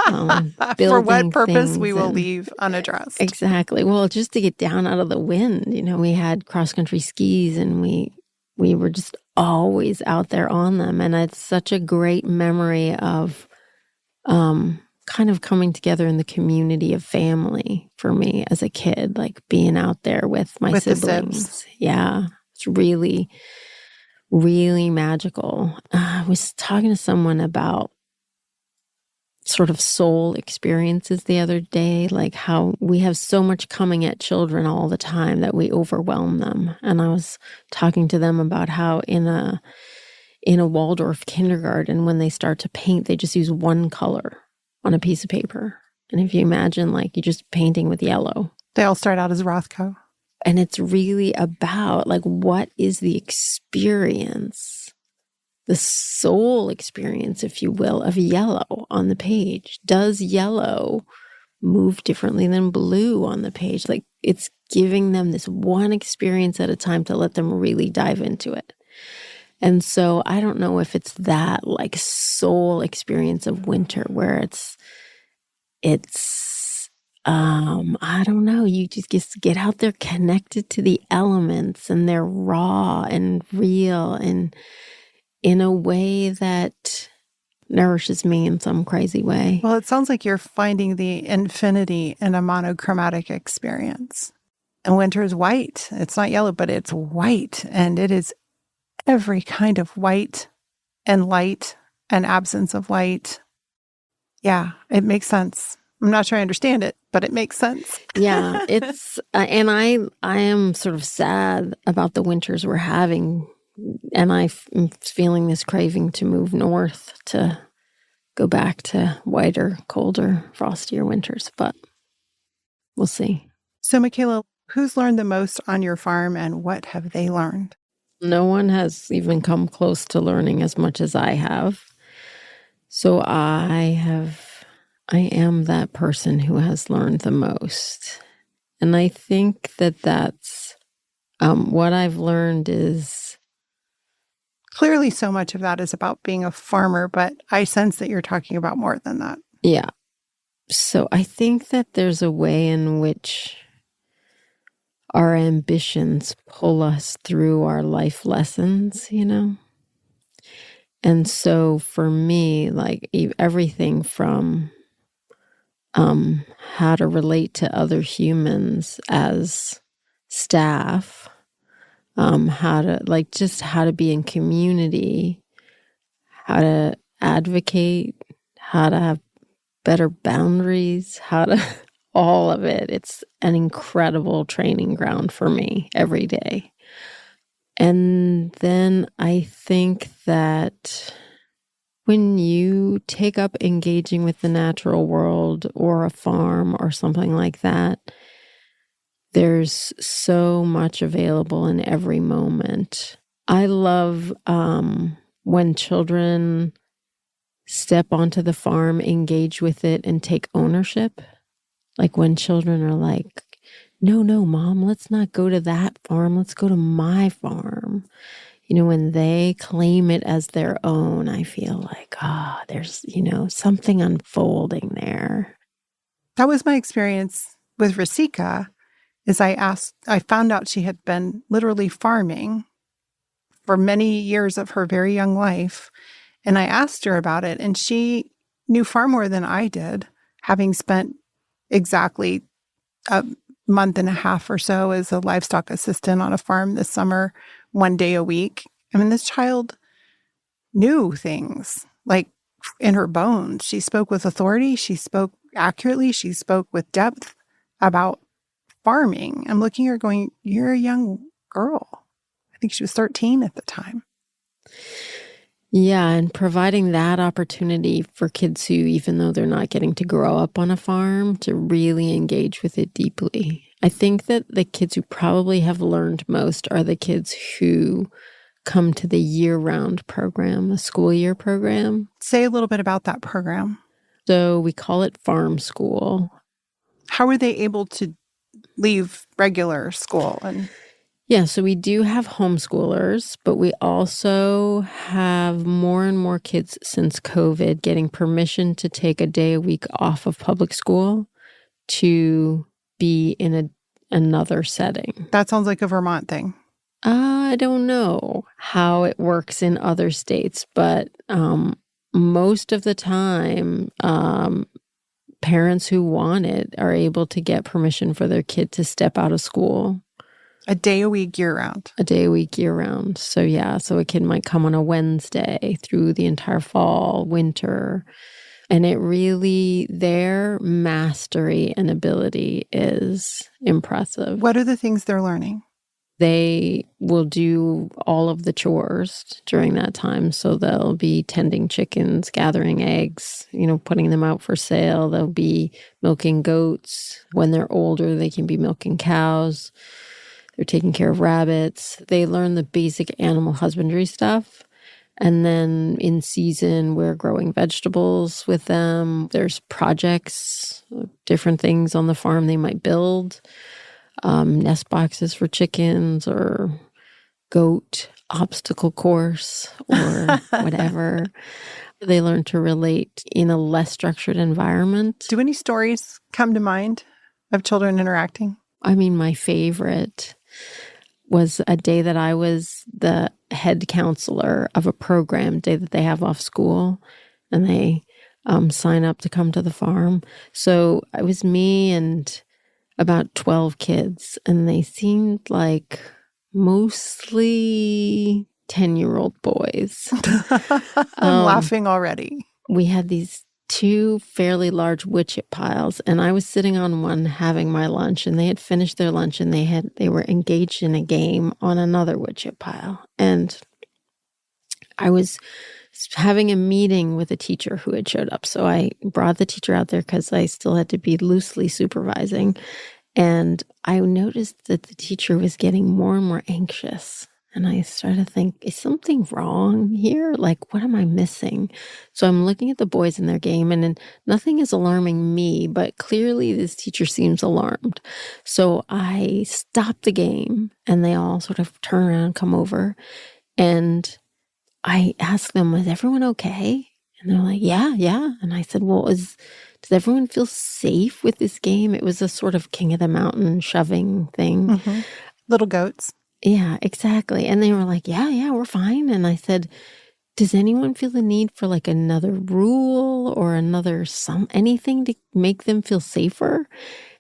building For what purpose things we will leave unaddressed. Exactly. Well, just to get down out of the wind. We had cross-country skis and we were just always out there on them. And it's such a great memory of kind of coming together in the community of family for me as a kid, like being out there with my siblings. Yeah. It's really, really magical. I was talking to someone about sort of soul experiences the other day, like how we have so much coming at children all the time that we overwhelm them. And I was talking to them about how in a Waldorf kindergarten, when they start to paint, they just use one color on a piece of paper. And if you imagine, like, you're just painting with yellow. They all start out as Rothko. And it's really about, like, what is the experience, the soul experience, if you will, of yellow on the page? Does yellow move differently than blue on the page? Like, it's giving them this one experience at a time to let them really dive into it. And so I don't know if it's that, like, soul experience of winter where it's I don't know, you just get out there connected to the elements, and they're raw and real and in a way that nourishes me in some crazy way. Well, it sounds like you're finding the infinity in a monochromatic experience. And winter is white. It's not yellow, but it's white. And it is every kind of white and light and absence of light. Yeah, it makes sense. I'm not sure I understand it, but it makes sense. Yeah, it's, and I am sort of sad about the winters we're having. And I'm feeling this craving to move north, to go back to whiter, colder, frostier winters, but we'll see. So, Michaela, who's learned the most on your farm and what have they learned? No one has even come close to learning as much as I have. So I am that person who has learned the most. And I think that that's what I've learned is, Clearly, so much of that is about being a farmer, but I sense that you're talking about more than that. yeah. So I think that there's a way in which our ambitions pull us through our life lessons, And so for me, like everything from how to relate to other humans as staff, how to be in community, how to advocate, how to have better boundaries, all of it. It's an incredible training ground for me every day. And then I think that when you take up engaging with the natural world or a farm or something like that, there's so much available in every moment. I love when children step onto the farm, engage with it, and take ownership. Like when children are like, no, Mom, let's not go to that farm. Let's go to my farm. When they claim it as their own, I feel like, there's, something unfolding there. That was my experience with Resika. I found out she had been literally farming for many years of her very young life. And I asked her about it, and she knew far more than I did, having spent exactly a month and a half or so as a livestock assistant on a farm this summer, 1 day a week. I mean, this child knew things like in her bones. She spoke with authority. She spoke accurately. She spoke with depth about farming. I'm looking at her going, you're a young girl. I think she was 13 at the time. Yeah, and providing that opportunity for kids who, even though they're not getting to grow up on a farm, to really engage with it deeply. I think that the kids who probably have learned most are the kids who come to the year-round program, the school year program. Say a little bit about that program. So we call it farm school. How were they able to leave regular school? Yeah, so we do have homeschoolers, but we also have more and more kids since COVID getting permission to take a day a week off of public school to be in another setting. That sounds like a Vermont thing. I don't know how it works in other states, but most of the time, parents who want it are able to get permission for their kid to step out of school. A day a week year round. A day a week year round. So yeah, so a kid might come on a Wednesday through the entire fall, winter. And it really, their mastery and ability is impressive. What are the things they're learning? They will do all of the chores during that time. So they'll be tending chickens, gathering eggs, putting them out for sale. They'll be milking goats. When they're older, they can be milking cows. They're taking care of rabbits. They learn the basic animal husbandry stuff. And then in season, we're growing vegetables with them. There's projects, different things on the farm they might build. Nest boxes for chickens or goat obstacle course or whatever. They learn to relate in a less structured environment. Do any stories come to mind of children interacting? I mean, my favorite was a day that I was the head counselor of a program, day that they have off school, and they sign up to come to the farm. So it was me and about 12 kids, and they seemed like mostly 10-year-old boys. I'm laughing already. We had these 2 fairly large wood chip piles, and I was sitting on one having my lunch, and they had finished their lunch, and they were engaged in a game on another wood chip pile. And I was having a meeting with a teacher who had showed up. So I brought the teacher out there because I still had to be loosely supervising. And I noticed that the teacher was getting more and more anxious. And I started to think, is something wrong here? Like, what am I missing? So I'm looking at the boys in their game, and then nothing is alarming me, but clearly this teacher seems alarmed. So I stop the game, and they all sort of turn around, come over, and I ask them, is everyone okay? And they're like, yeah, yeah. And I said, well, does everyone feel safe with this game? It was a sort of King of the Mountain shoving thing. Mm-hmm. Little goats. Yeah, exactly. And they were like, yeah, we're fine. And I said, does anyone feel the need for like another rule or anything to make them feel safer?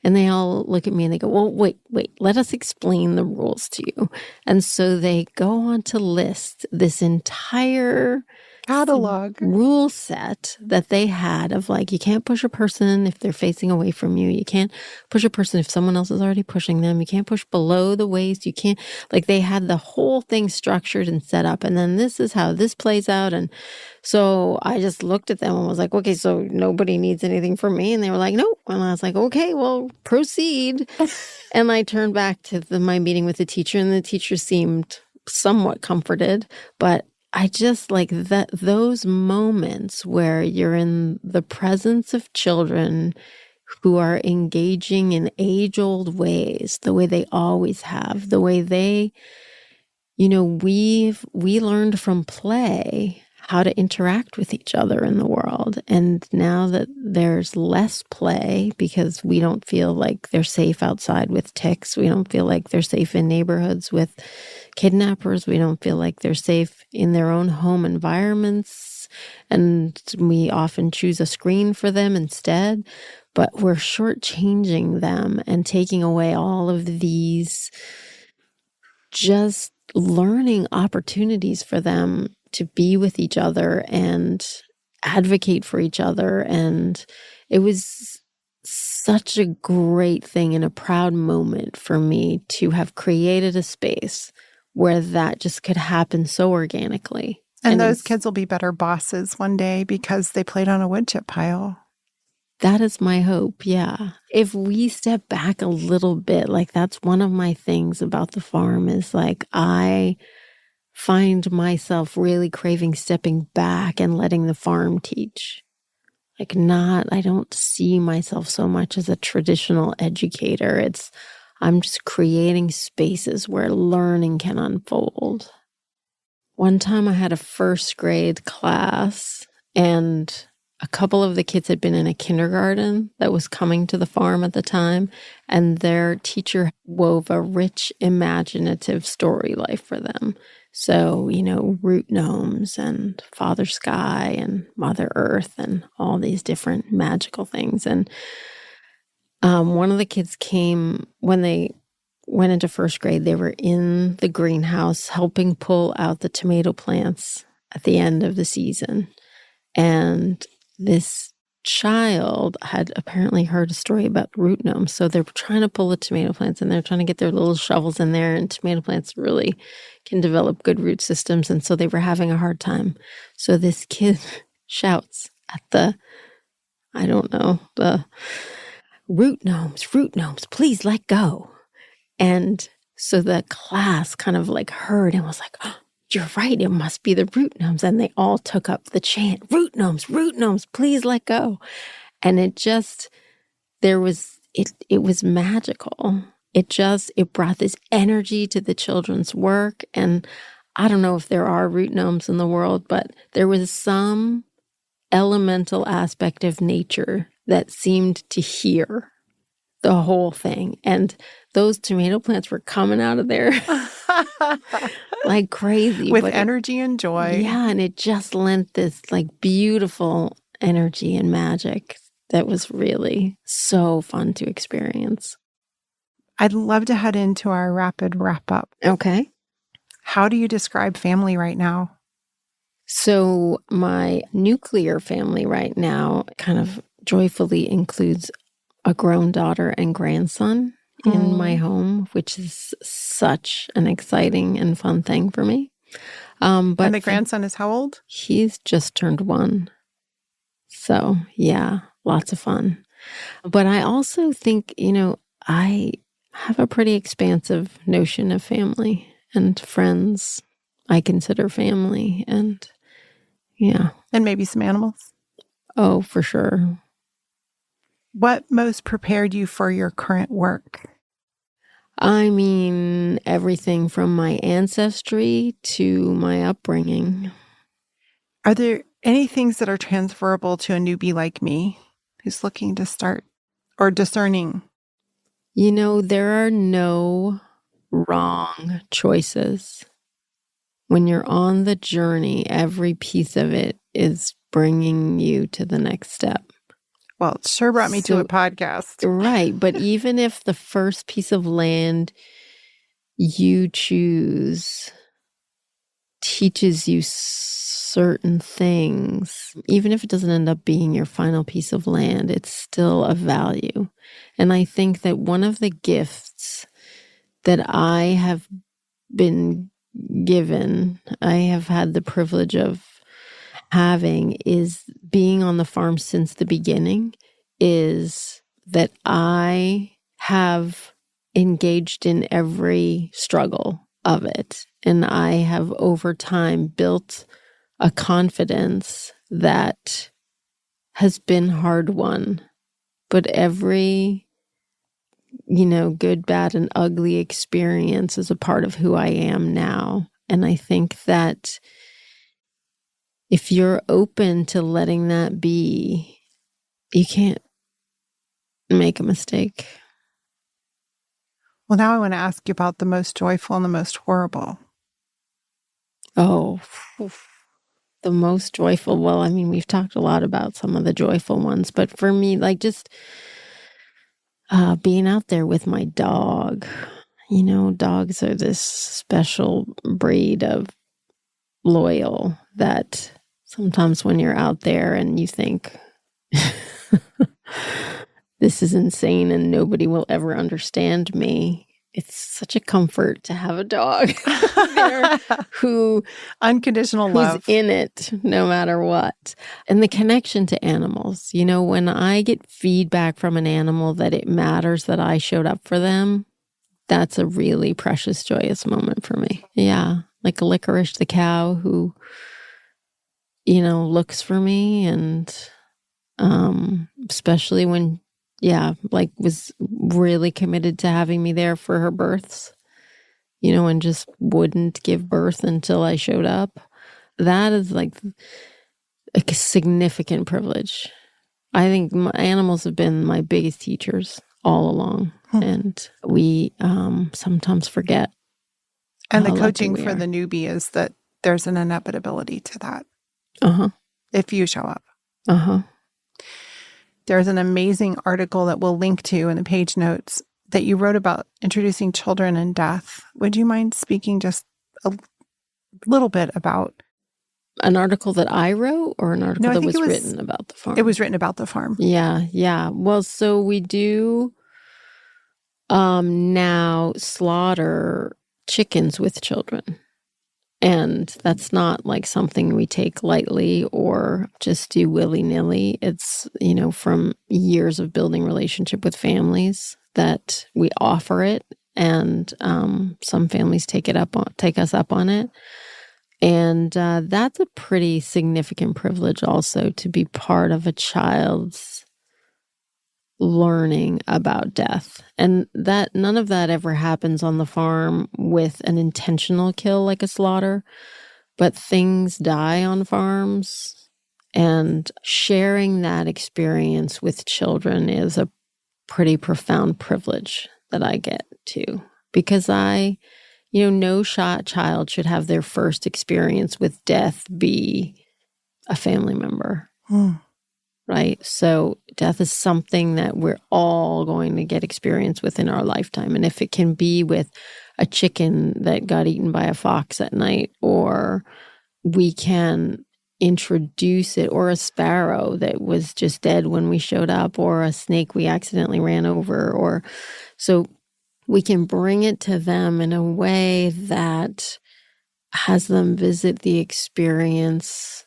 And they all look at me and they go, well, wait, let us explain the rules to you. And so they go on to list this entire Catalog. rule set that they had of like, you can't push a person if they're facing away from you. You can't push a person if someone else is already pushing them. You can't push below the waist. You can't, like, they had the whole thing structured and set up. And then this is how this plays out. And so I just looked at them and was like, okay, so nobody needs anything from me. And they were like, nope. And I was like, okay, well, proceed. And I turned back to my meeting with the teacher, and the teacher seemed somewhat comforted, but I just like that, those moments where you're in the presence of children who are engaging in age-old ways, the way they always have, the way they, we learned from play how to interact with each other in the world. And now that there's less play because we don't feel like they're safe outside with ticks, we don't feel like they're safe in neighborhoods with kidnappers, we don't feel like they're safe in their own home environments, and we often choose a screen for them instead. But we're shortchanging them and taking away all of these just learning opportunities for them to be with each other and advocate for each other. And it was such a great thing and a proud moment for me to have created a space where that just could happen so organically. And those kids will be better bosses one day because they played on a wood chip pile. That is my hope, yeah. If we step back a little bit, like that's one of my things about the farm is like I find myself really craving stepping back and letting the farm teach. I don't see myself so much as a traditional educator. I'm just creating spaces where learning can unfold. One time I had a first grade class, and a couple of the kids had been in a kindergarten that was coming to the farm at the time, and their teacher wove a rich, imaginative story life for them. So, root gnomes and Father Sky and Mother Earth and all these different magical things. And one of the kids came when they went into first grade. They were in the greenhouse helping pull out the tomato plants at the end of the season. And this child had apparently heard a story about root gnomes. So they're trying to pull the tomato plants, and they're trying to get their little shovels in there, and tomato plants really can develop good root systems. And so they were having a hard time. So this kid shouts at the root gnomes, please let go. And so the class kind of like heard and was like, oh, you're right, it must be the root gnomes. And they all took up the chant, root gnomes, please let go. And it was magical. It brought this energy to the children's work. And I don't know if there are root gnomes in the world, but there was some elemental aspect of nature that seemed to hear the whole thing. And those tomato plants were coming out of there like crazy. With energy and joy. Yeah, and it just lent this like beautiful energy and magic that was really so fun to experience. I'd love to head into our rapid wrap-up. Okay. How do you describe family right now? So my nuclear family right now kind of joyfully includes a grown daughter and grandson in my home, which is such an exciting and fun thing for me. But and the grandson is how old? He's just turned 1. So yeah, lots of fun. But I also think, I have a pretty expansive notion of family. and friends I consider family. And yeah. And maybe some animals. Oh, for sure. What most prepared you for your current work? I mean, everything from my ancestry to my upbringing. Are there any things that are transferable to a newbie like me who's looking to start or discerning? You know, there are no wrong choices. When you're on the journey, every piece of it is bringing you to the next step. Well, it sure brought me to a podcast. Right. But even if the first piece of land you choose teaches you certain things, even if it doesn't end up being your final piece of land, it's still of value. And I think that one of the gifts that I have been given, I have had the privilege of having, is being on the farm since the beginning, is that I have engaged in every struggle of it. And I have over time built a confidence that has been hard won. But every, good, bad, and ugly experience is a part of who I am now. And I think that if you're open to letting that be, you can't make a mistake. Well, now I want to ask you about the most joyful and the most horrible. Oh, the most joyful. Well, I mean, we've talked a lot about some of the joyful ones, but for me, like just being out there with my dog. Dogs are this special breed of loyal that sometimes when you're out there and you think, this is insane and nobody will ever understand me, it's such a comfort to have a dog there who unconditional who's love in it no matter what. And the connection to animals. When I get feedback from an animal that it matters that I showed up for them, that's a really precious, joyous moment for me. Yeah. Like Licorice the cow who, looks for me, and especially when was really committed to having me there for her births, and just wouldn't give birth until I showed up. That is like a significant privilege. I think animals have been my biggest teachers all along, and we sometimes forget. And the coaching for the newbie is that there's an inevitability to that. If you show up. There's an amazing article that we'll link to in the page notes that you wrote about introducing children and death. Would you mind speaking just a little bit about an article that I wrote, or an article that was written about the farm? It was written about the farm. Yeah. Well, so we do now slaughter chickens with children. And that's not like something we take lightly or just do willy-nilly. It's, from years of building relationship with families that we offer it. And some families take us up on it. And that's a pretty significant privilege also, to be part of a child's learning about death. And that none of that ever happens on the farm with an intentional kill like a slaughter, but things die on farms, and sharing that experience with children is a pretty profound privilege that I get to, because no child should have their first experience with death be a family member. Right? So death is something that we're all going to get experience with in our lifetime. And if it can be with a chicken that got eaten by a fox at night, or we can introduce it, or a sparrow that was just dead when we showed up, or a snake we accidentally ran over, or so we can bring it to them in a way that has them visit the experience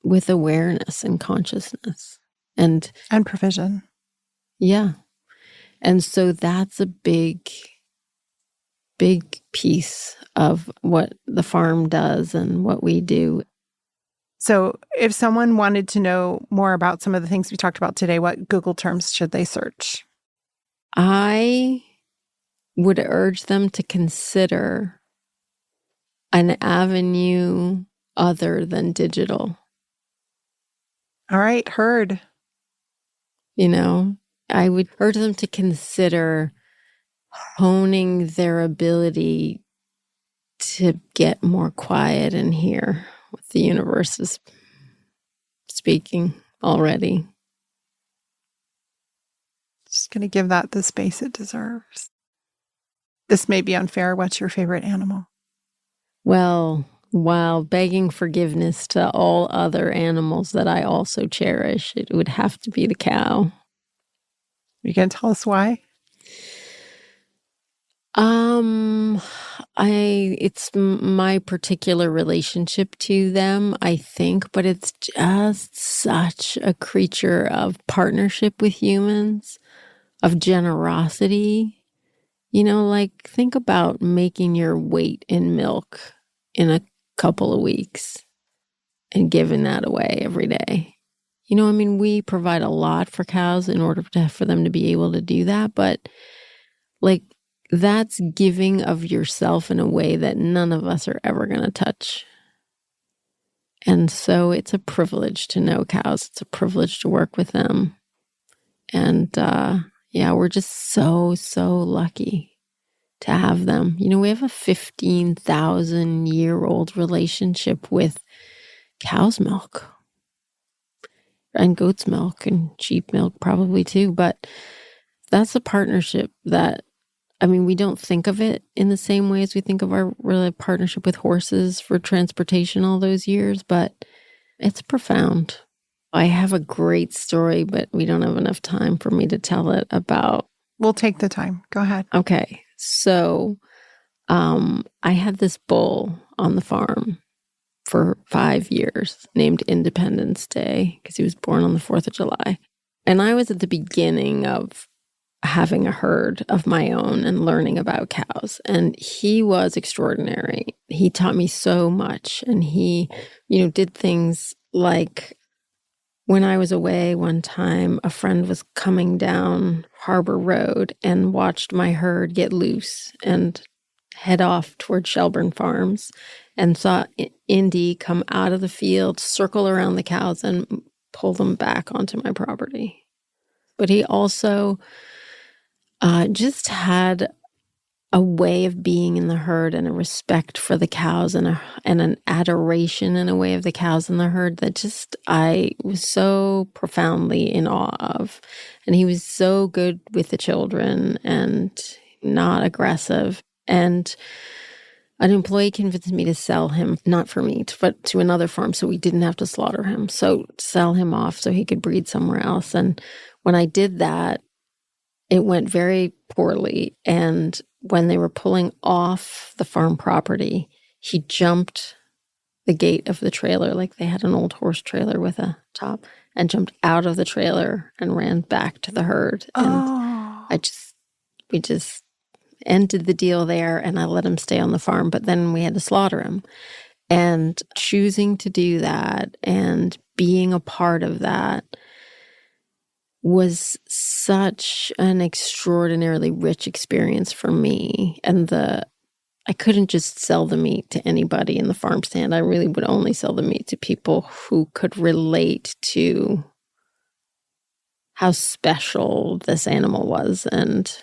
with awareness and consciousness and provision. Yeah. And so that's a big big piece of what the farm does and what we do. So if someone wanted to know more about some of the things we talked about today, what Google terms should they search? I would urge them to consider an avenue other than digital. All right, heard. I would urge them to consider honing their ability to get more quiet and hear what the universe is speaking already. Just going to give that the space it deserves. This may be unfair. What's your favorite animal? Well, while begging forgiveness to all other animals that I also cherish, it would have to be the cow. You can tell us why? It's my particular relationship to them, I think, but it's just such a creature of partnership with humans, of generosity. Think about making your weight in milk in a couple of weeks and giving that away every day. We provide a lot for cows in order for them to be able to do that, but that's giving of yourself in a way that none of us are ever going to touch. And so it's a privilege to know cows. It's a privilege to work with them. And we're just so, so lucky to have them. We have a 15,000-year-old relationship with cow's milk and goat's milk and sheep milk probably too. But that's a partnership that, we don't think of it in the same way as we think of our partnership with horses for transportation all those years, but it's profound. I have a great story, but we don't have enough time for me to tell it about. We'll take the time. Go ahead. Okay. So I had this bull on the farm for 5 years named Independence Day because he was born on the 4th of July. And I was at the beginning of having a herd of my own and learning about cows. And he was extraordinary. He taught me so much. And he, did things like when I was away one time, a friend was coming down Harbor Road and watched my herd get loose and head off toward Shelburne Farms and saw Indy come out of the field, circle around the cows and pull them back onto my property. But he also just had a way of being in the herd and a respect for the cows and an adoration in a way of the cows in the herd that just I was so profoundly in awe of. And he was so good with the children and not aggressive. And an employee convinced me to sell him, not for meat, but to another farm so we didn't have to slaughter him. So sell him off so he could breed somewhere else. And when I did that, it went very poorly. And when they were pulling off the farm property, he jumped the gate of the trailer, like they had an old horse trailer with a top, and jumped out of the trailer and ran back to the herd. And we just ended the deal there, and I let him stay on the farm, but then we had to slaughter him. And choosing to do that and being a part of that was such an extraordinarily rich experience for me. And I couldn't just sell the meat to anybody in the farm stand. I really would only sell the meat to people who could relate to how special this animal was. And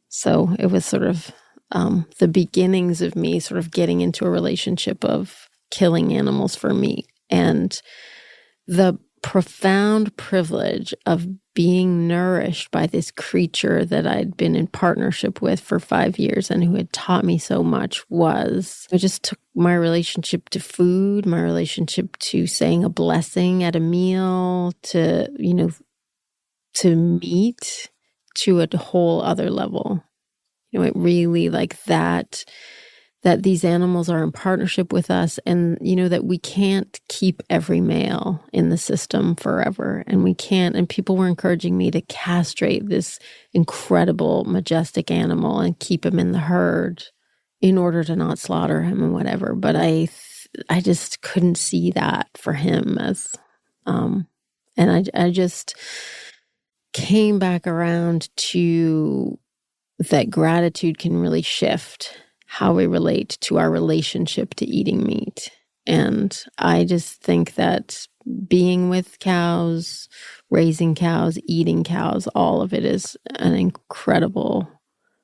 so it was sort of the beginnings of me sort of getting into a relationship of killing animals for meat. And the profound privilege of being nourished by this creature that I'd been in partnership with for 5 years and who had taught me so much I just took my relationship to food, my relationship to saying a blessing at a meal, to meat, to a whole other level. It really that that these animals are in partnership with us, and, that we can't keep every male in the system forever. And we can't, and people were encouraging me to castrate this incredible, majestic animal and keep him in the herd in order to not slaughter him and whatever. But I just couldn't see that for him as, and I just came back around to that gratitude can really shift how we relate to our relationship to eating meat. And I just think that being with cows, raising cows, eating cows, all of it is an incredible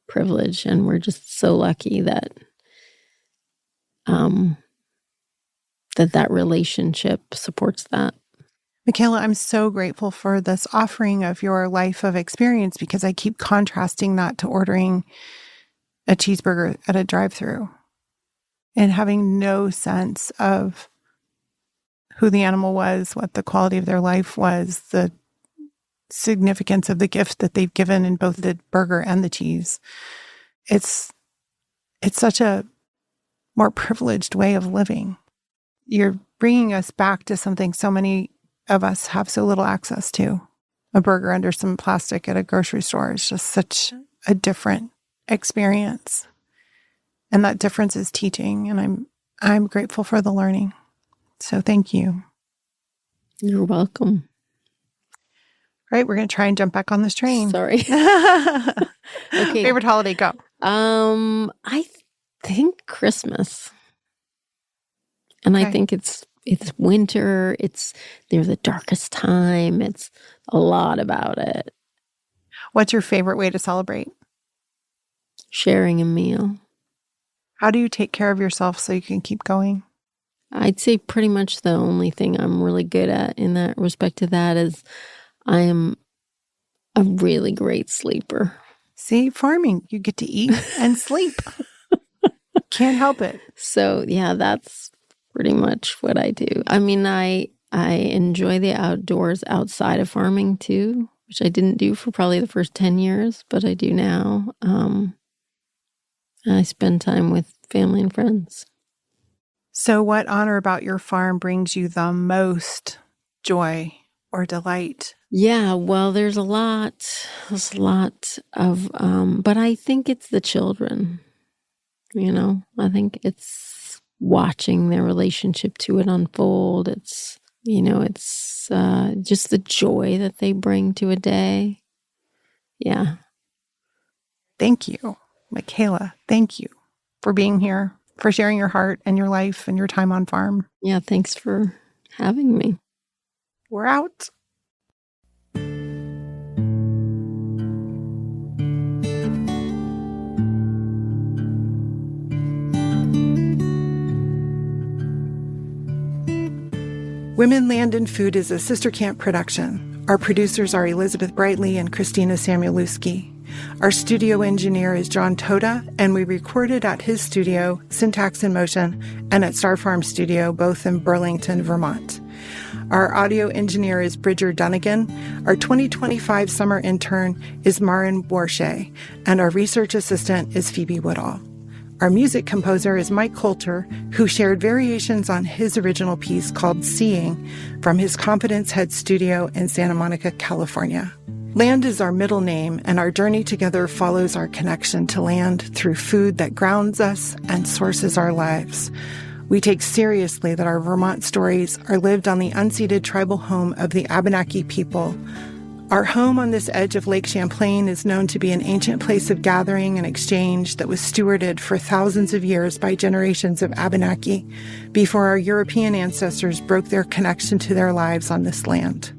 privilege. And we're just so lucky that that relationship supports that. Michaela, I'm so grateful for this offering of your life of experience, because I keep contrasting that to ordering a cheeseburger at a drive-thru and having no sense of who the animal was, what the quality of their life was, the significance of the gift that they've given in both the burger and the cheese. It's such a more privileged way of living. You're bringing us back to something so many of us have so little access to. A burger under some plastic at a grocery store is just such a different experience. And that difference is teaching, and I'm grateful for the learning. So thank you. You're welcome. All right, we're going to try and jump back on this train. Sorry. Okay. Favorite holiday, go. I think Christmas. And okay. I think it's winter. They're the darkest time. It's a lot about it. What's your favorite way to celebrate? Sharing a meal. How do you take care of yourself so you can keep going? I'd say pretty much the only thing I'm really good at in that respect to that is I am a really great sleeper. See, farming, you get to eat and sleep. Can't help it. So yeah, that's pretty much what I do. I mean, I enjoy the outdoors outside of farming too, which I didn't do for probably the first 10 years, but I do now. I spend time with family and friends. So what honor about your farm brings you the most joy or delight? Yeah, well, there's a lot of, but I think it's the children, I think it's watching their relationship to it unfold. It's just the joy that they bring to a day. Yeah. Thank you, Michaela. Thank you for being here, for sharing your heart and your life and your time on farm. Yeah, thanks for having me. We're out. Women, Land, and Food is a Sister Camp production. Our producers are Elizabeth Brightly and Christina Samuelewski. Our studio engineer is John Toda, and we recorded at his studio, Syntax in Motion, and at Star Farm Studio, both in Burlington, Vermont. Our audio engineer is Bridger Dunnigan. Our 2025 summer intern is Marin Borsche, and our research assistant is Phoebe Woodall. Our music composer is Mike Coulter, who shared variations on his original piece called Seeing from his Confidence Head studio in Santa Monica, California. Land is our middle name, and our journey together follows our connection to land through food that grounds us and sources our lives. We take seriously that our Vermont stories are lived on the unceded tribal home of the Abenaki people. Our home on this edge of Lake Champlain is known to be an ancient place of gathering and exchange that was stewarded for thousands of years by generations of Abenaki before our European ancestors broke their connection to their lives on this land.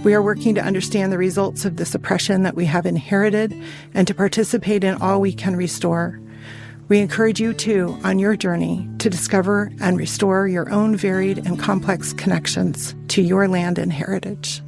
We are working to understand the results of this oppression that we have inherited and to participate in all we can restore. We encourage you, too, on your journey to discover and restore your own varied and complex connections to your land and heritage.